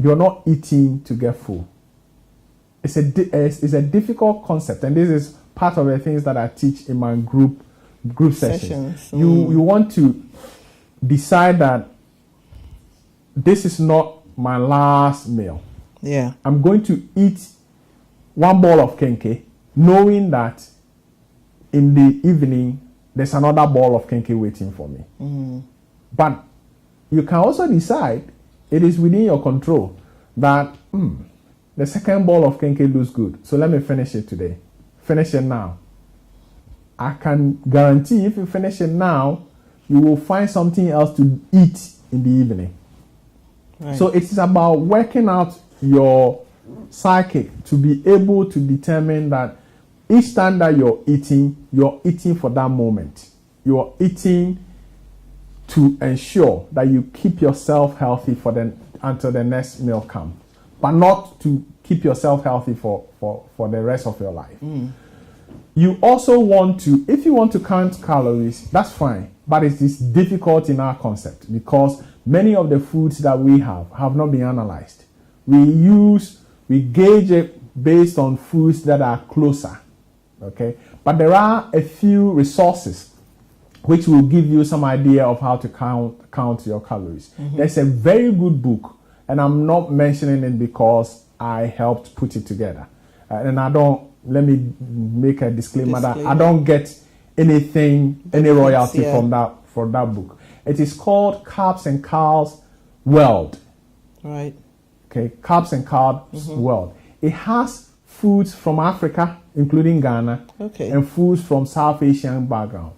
you're not eating to get full. It's a difficult concept, and this is part of the things that I teach in my group sessions. You want to decide that this is not my last meal. Yeah. I'm going to eat one bowl of kenke, knowing that in the evening there's another bowl of kenke waiting for me. But you can also decide, it is within your control, that the second bowl of kenke looks good, so let me finish it today. Finish it now. I can guarantee if you finish it now, you will find something else to eat in the evening. Right. So it is about working out your psychic to be able to determine that each time that you're eating for that moment. You're eating to ensure that you keep yourself healthy until the next meal comes, but not to keep yourself healthy for the rest of your life. You also want to, if you want to count calories, that's fine, but it is difficult in our concept because many of the foods that we have not been analyzed. We gauge it based on foods that are closer, okay? But there are a few resources which will give you some idea of how to count your calories. There's a very good book, and I'm not mentioning it because I helped put it together. Let me make a disclaimer that I don't get any royalty from that book. It is called Carbs and Carbs World. Right. Okay, Carbs and Carbs World. It has foods from Africa, including Ghana, and foods from South Asian background.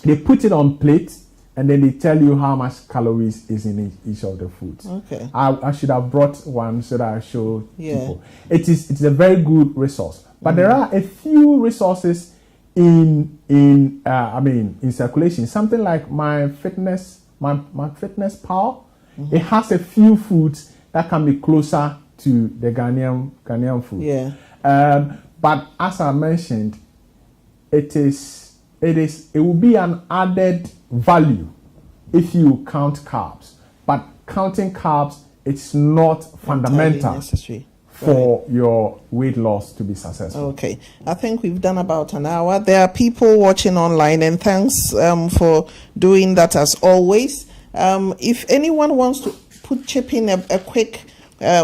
They put it on plates, and then they tell you how much calories is in each of the foods. Okay. I should have brought one so that I show people. It's a very good resource. But there are a few resources in circulation. Something like my fitness pal, it has a few foods that can be closer to the Ghanaian food. Yeah. But as I mentioned, it will be an added value if you count carbs. But counting carbs, it's not fundamental necessary for your weight loss to be successful. Okay. I think we've done about an hour. There are people watching online, and thanks for doing that as always. If anyone wants to chip in a quick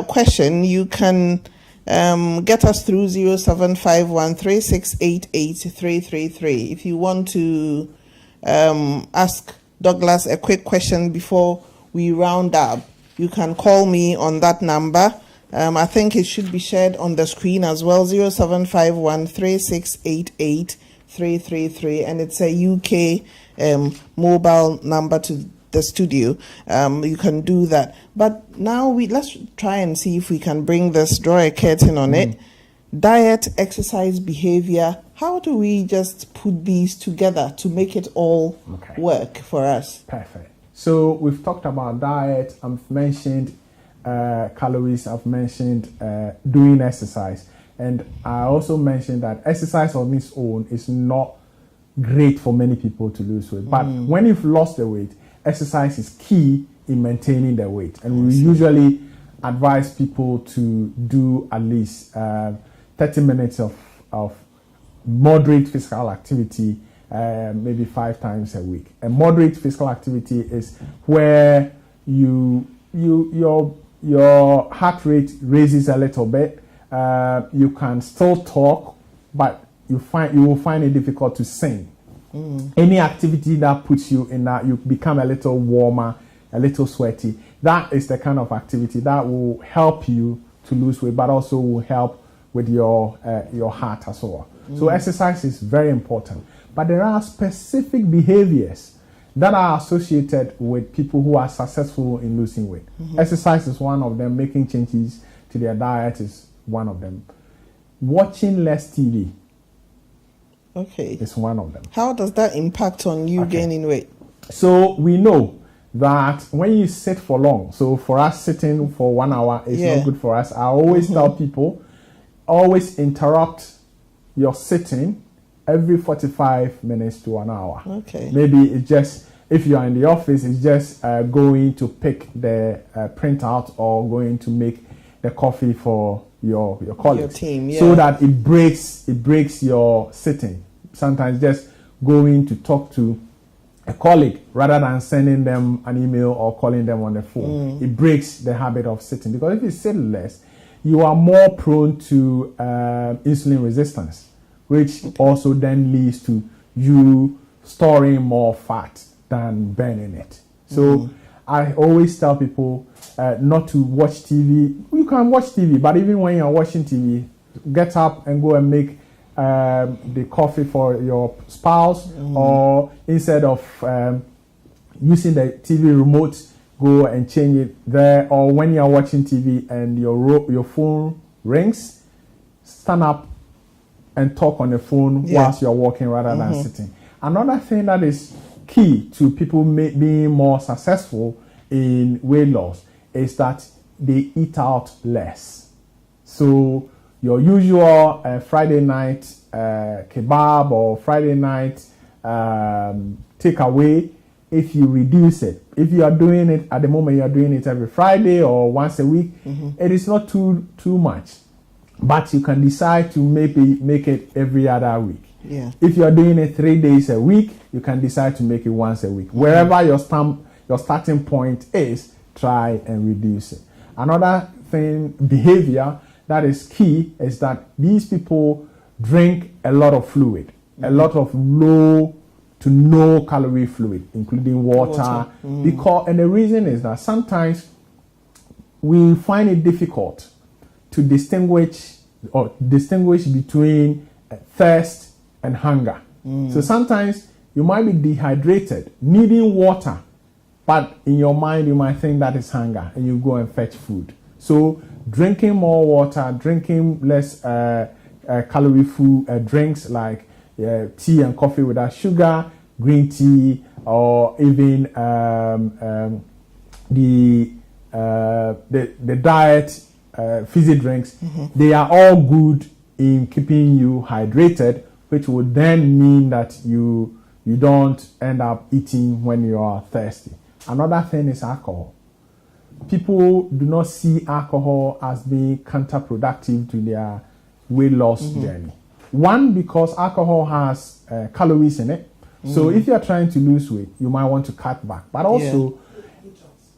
question, you can get us through 075136883333. If you want to ask Douglas a quick question before we round up, you can call me on that number. I think it should be shared on the screen as well, 075136883333, and it's a UK mobile number to the studio. You can do that. But now let's try and see if we can bring this, draw a curtain on it. Diet, exercise, behavior. How do we just put these together to make it all work for us? Perfect. So we've talked about diet. I've mentioned calories. I've mentioned doing exercise. And I also mentioned that exercise on its own is not great for many people to lose weight. But when you've lost the weight, exercise is key in maintaining the weight. And we usually advise people to do at least 30 minutes of moderate physical activity, maybe 5 times a week. And moderate physical activity is where your heart rate raises a little bit. You can still talk, but you will find it difficult to sing. Any activity that puts you in that, you become a little warmer, a little sweaty. That is the kind of activity that will help you to lose weight, but also will help with your heart as well. So exercise is very important. But there are specific behaviors that are associated with people who are successful in losing weight. Exercise is one of them. Making changes to their diet is one of them. Watching less TV is one of them. How does that impact on you gaining weight? So we know that when you sit for long, so for us sitting for 1 hour is not good for us. I always tell people, always interrupt your sitting every 45 minutes to 1 hour. Maybe it's just, if you are in the office, it's just going to pick the printout or going to make the coffee for your colleagues, your team, so that it breaks your sitting. Sometimes just going to talk to a colleague rather than sending them an email or calling them on the phone. It breaks the habit of sitting, because if you sit less, you are more prone to insulin resistance, which also then leads to you storing more fat than burning it. So I always tell people not to watch TV. You can watch TV, but even when you're watching TV, get up and go and make the coffee for your spouse, or instead of using the TV remote, go and change it there. Or when you're watching TV and your phone rings, stand up and talk on the phone whilst you're walking rather than sitting. Another thing that is key to people being more successful in weight loss is that they eat out less. So your usual Friday night kebab or Friday night takeaway, if you reduce it, if you are doing it at the moment, you are doing it every Friday or once a week, it is not too much. But you can decide to maybe make it every other week. If you are doing it 3 days a week, you can decide to make it once a week. Wherever your starting point is, try and reduce it. Another thing, behavior, that is key, is that these people drink a lot of fluid, a lot of low to no calorie fluid, including water. And the reason is that sometimes we find it difficult to distinguish between thirst and hunger. So sometimes you might be dehydrated, needing water, but in your mind you might think that is hunger, and you go and fetch food. So drinking more water, drinking less calorie food drinks like tea and coffee without sugar, green tea, or even the diet fizzy drinks. They are all good in keeping you hydrated, which would then mean that you don't end up eating when you are thirsty. Another thing is alcohol. People do not see alcohol as being counterproductive to their weight loss journey. One, because alcohol has calories in it. So if you are trying to lose weight, you might want to cut back. But also,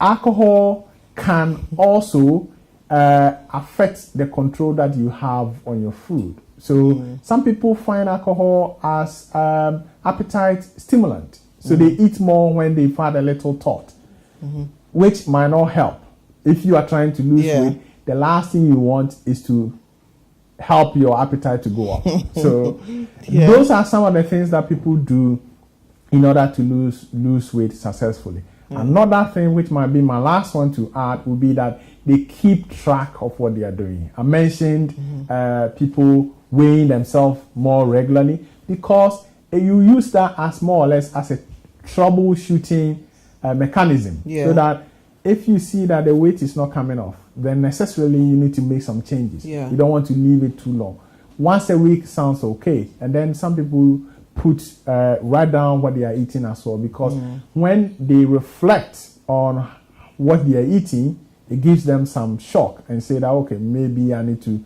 alcohol can also affect the control that you have on your food. So some people find alcohol as appetite stimulant. So they eat more when they've had a little thought, which might not help. If you are trying to lose weight, the last thing you want is to help your appetite to go up. So those are some of the things that people do in order to lose weight successfully. Another thing, which might be my last one to add, would be that they keep track of what they are doing. I mentioned people weighing themselves more regularly, because you use that as more or less as a troubleshooting mechanism. So that if you see that the weight is not coming off, then necessarily you need to make some changes. You don't want to leave it too long. Once a week sounds okay. And then some people write down what they are eating as well, because when they reflect on what they are eating, it gives them some shock and say that, okay, maybe I need to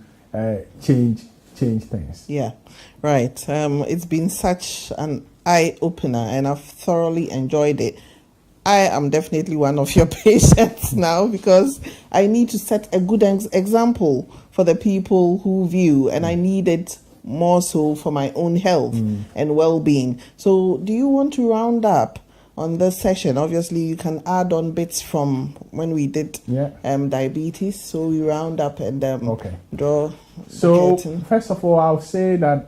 change things. Right. It's been such an eye-opener, and I've thoroughly enjoyed it. I am definitely one of your patients now, because I need to set a good example for the people who view, and I need it more so for my own health and well-being. So do you want to round up on this session? Obviously, you can add on bits from when we did diabetes. So we round up and draw. So first of all, I'll say that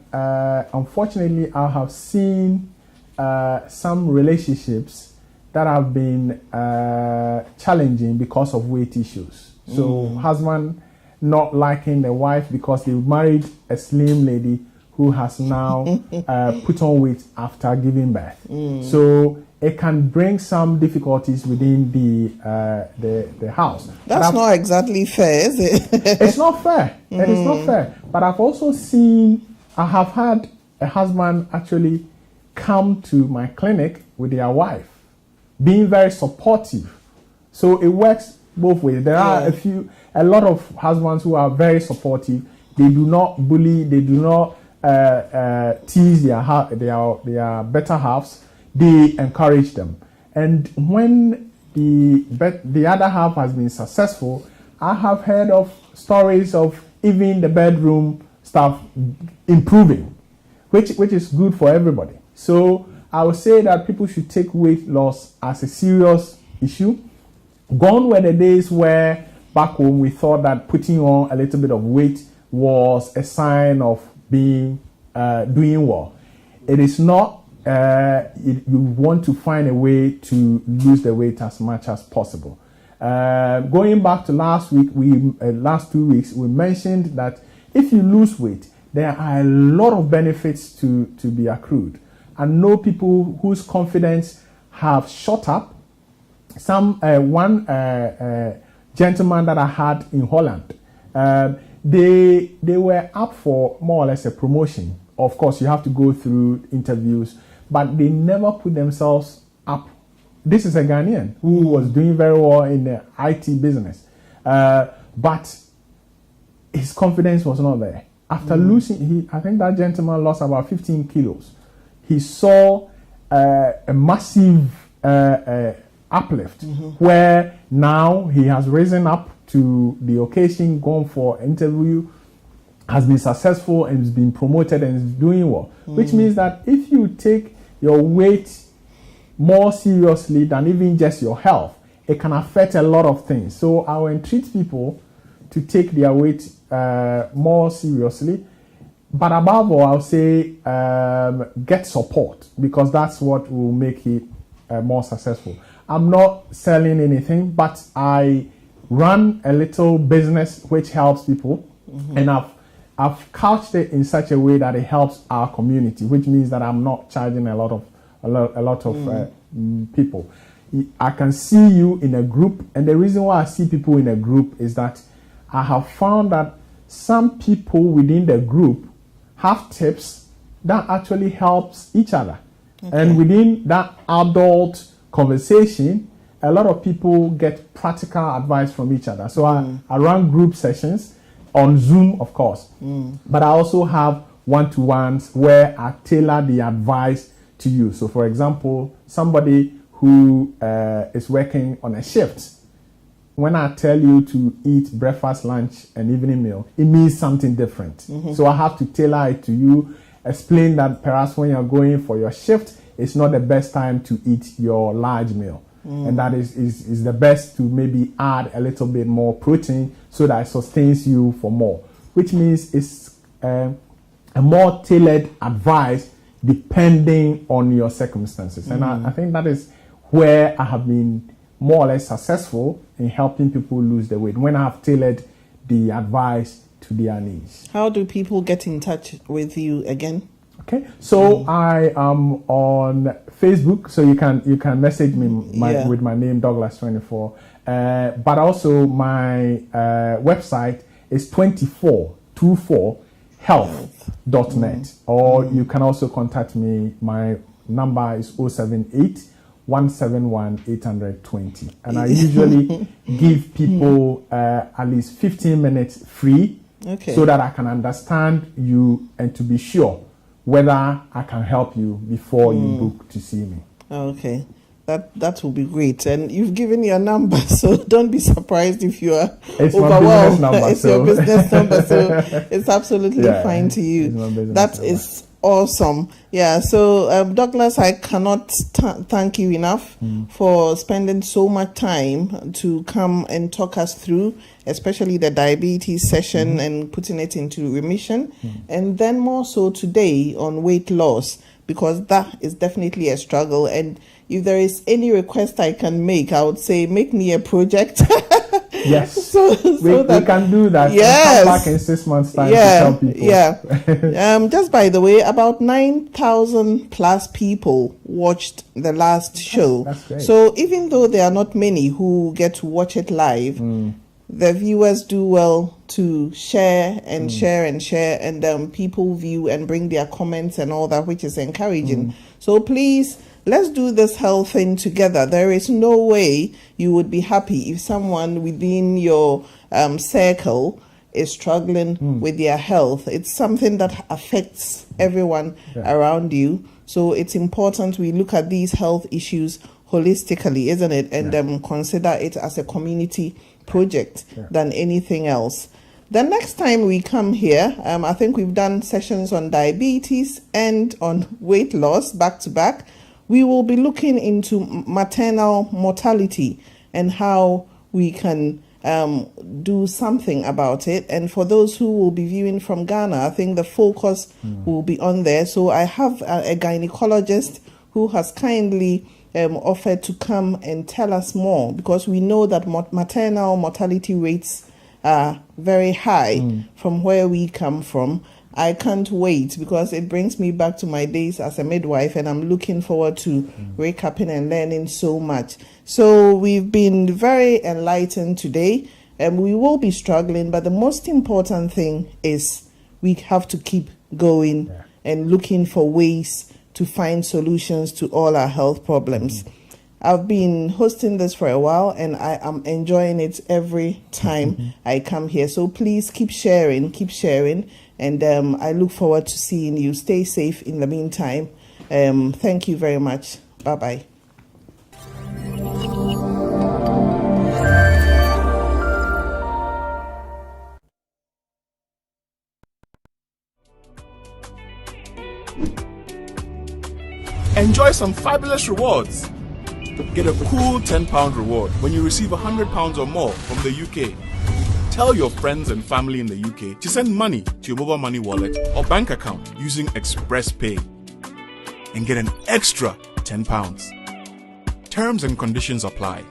unfortunately, I have seen some relationships that have been challenging because of weight issues. So husband not liking the wife because they married a slim lady who has now put on weight after giving birth. So it can bring some difficulties within the house. That's not exactly fair, is it? It's not fair. It is not fair. But I've also I have had a husband actually come to my clinic with their wife, being very supportive. So it works both ways. There are a lot of husbands who are very supportive. They do not bully. They do not tease their better halves. They encourage them. And when the other half has been successful, I have heard of stories of even the bedroom stuff improving, which is good for everybody. So I would say that people should take weight loss as a serious issue. Gone were the days where back home we thought that putting on a little bit of weight was a sign of being doing well. It is not. You want to find a way to lose the weight as much as possible. Going back to last 2 weeks, we mentioned that if you lose weight, there are a lot of benefits to be accrued. I know people whose confidence have shot up. One gentleman that I had in Holland, they were up for more or less a promotion. Of course, you have to go through interviews, but they never put themselves up. This is a Ghanaian who was doing very well in the IT business, but his confidence was not there. After losing, I think that gentleman lost about 15 kilos. He saw a massive uplift, where now he has risen up to the occasion, gone for interview, has been successful and has been promoted and is doing well. Which means that if you take your weight more seriously than even just your health, it can affect a lot of things. So I will entreat people to take their weight more seriously. But above all, I'll say get support, because that's what will make it more successful. I'm not selling anything, but I run a little business which helps people, and I've I've couched it in such a way that it helps our community, which means that I'm not charging a lot of people. I can see you in a group, and the reason why I see people in a group is that I have found that some people within the group have tips that actually helps each other. Okay. And within that adult conversation, a lot of people get practical advice from each other. So I run group sessions on Zoom, of course, but I also have one-to-ones where I tailor the advice to you. So, for example, somebody who is working on a shift, when I tell you to eat breakfast, lunch, and evening meal, it means something different. So I have to tailor it to you, explain that perhaps when you're going for your shift, it's not the best time to eat your large meal. And that is the best to maybe add a little bit more protein so that it sustains you for more, which means it's a more tailored advice depending on your circumstances. And I think that is where I have been more or less successful in helping people lose the weight, when I have tailored the advice to their needs. How do people get in touch with you again? Okay, so I am on Facebook, so you can message me with my name, Douglas Twenefour. But also my website is 24 health.net, or you can also contact me. My number is 078 171 820, and I usually give people at least 15 minutes free, so that I can understand you and to be sure whether I can help you before you book to see me. Okay. That will be great. And you've given your number, so don't be surprised if you are overwhelmed. It's your business number, so it's absolutely fine to you. That is awesome. Yeah, so Douglas, I cannot thank you enough for spending so much time to come and talk us through, especially the diabetes session and putting it into remission, and then more so today on weight loss, because that is definitely a struggle. And if there is any request I can make, I would say make me a project. Yes, we can do that. Yes, come back in 6 months' time to tell people. Yeah. Just by the way, about 9,000 plus people watched the last show. That's great. So even though there are not many who get to watch it live, the viewers do well to share and share and share, and people view and bring their comments and all that, which is encouraging. So please, let's do this health thing together. There is no way you would be happy if someone within your circle is struggling with their health. It's something that affects everyone around you. So it's important we look at these health issues holistically, isn't it? And consider it as a community project than anything else. The next time we come here, I think we've done sessions on diabetes and on weight loss back to back. We will be looking into maternal mortality and how we can do something about it. And for those who will be viewing from Ghana, I think the focus will be on there. So I have a gynecologist who has kindly offered to come and tell us more, because we know that maternal mortality rates are very high from where we come from. I can't wait, because it brings me back to my days as a midwife, and I'm looking forward to recapping and learning so much. So we've been very enlightened today, and we will be struggling, but the most important thing is we have to keep going and looking for ways to find solutions to all our health problems. I've been hosting this for a while, and I am enjoying it every time I come here. So please keep sharing, and I look forward to seeing you. Stay safe in the meantime. Thank you very much. Bye-bye. Enjoy some fabulous rewards. Get a cool £10 reward when you receive £100 or more from the UK. Tell your friends and family in the UK to send money to your mobile money wallet or bank account using Express Pay and get an extra £10. Terms and conditions apply.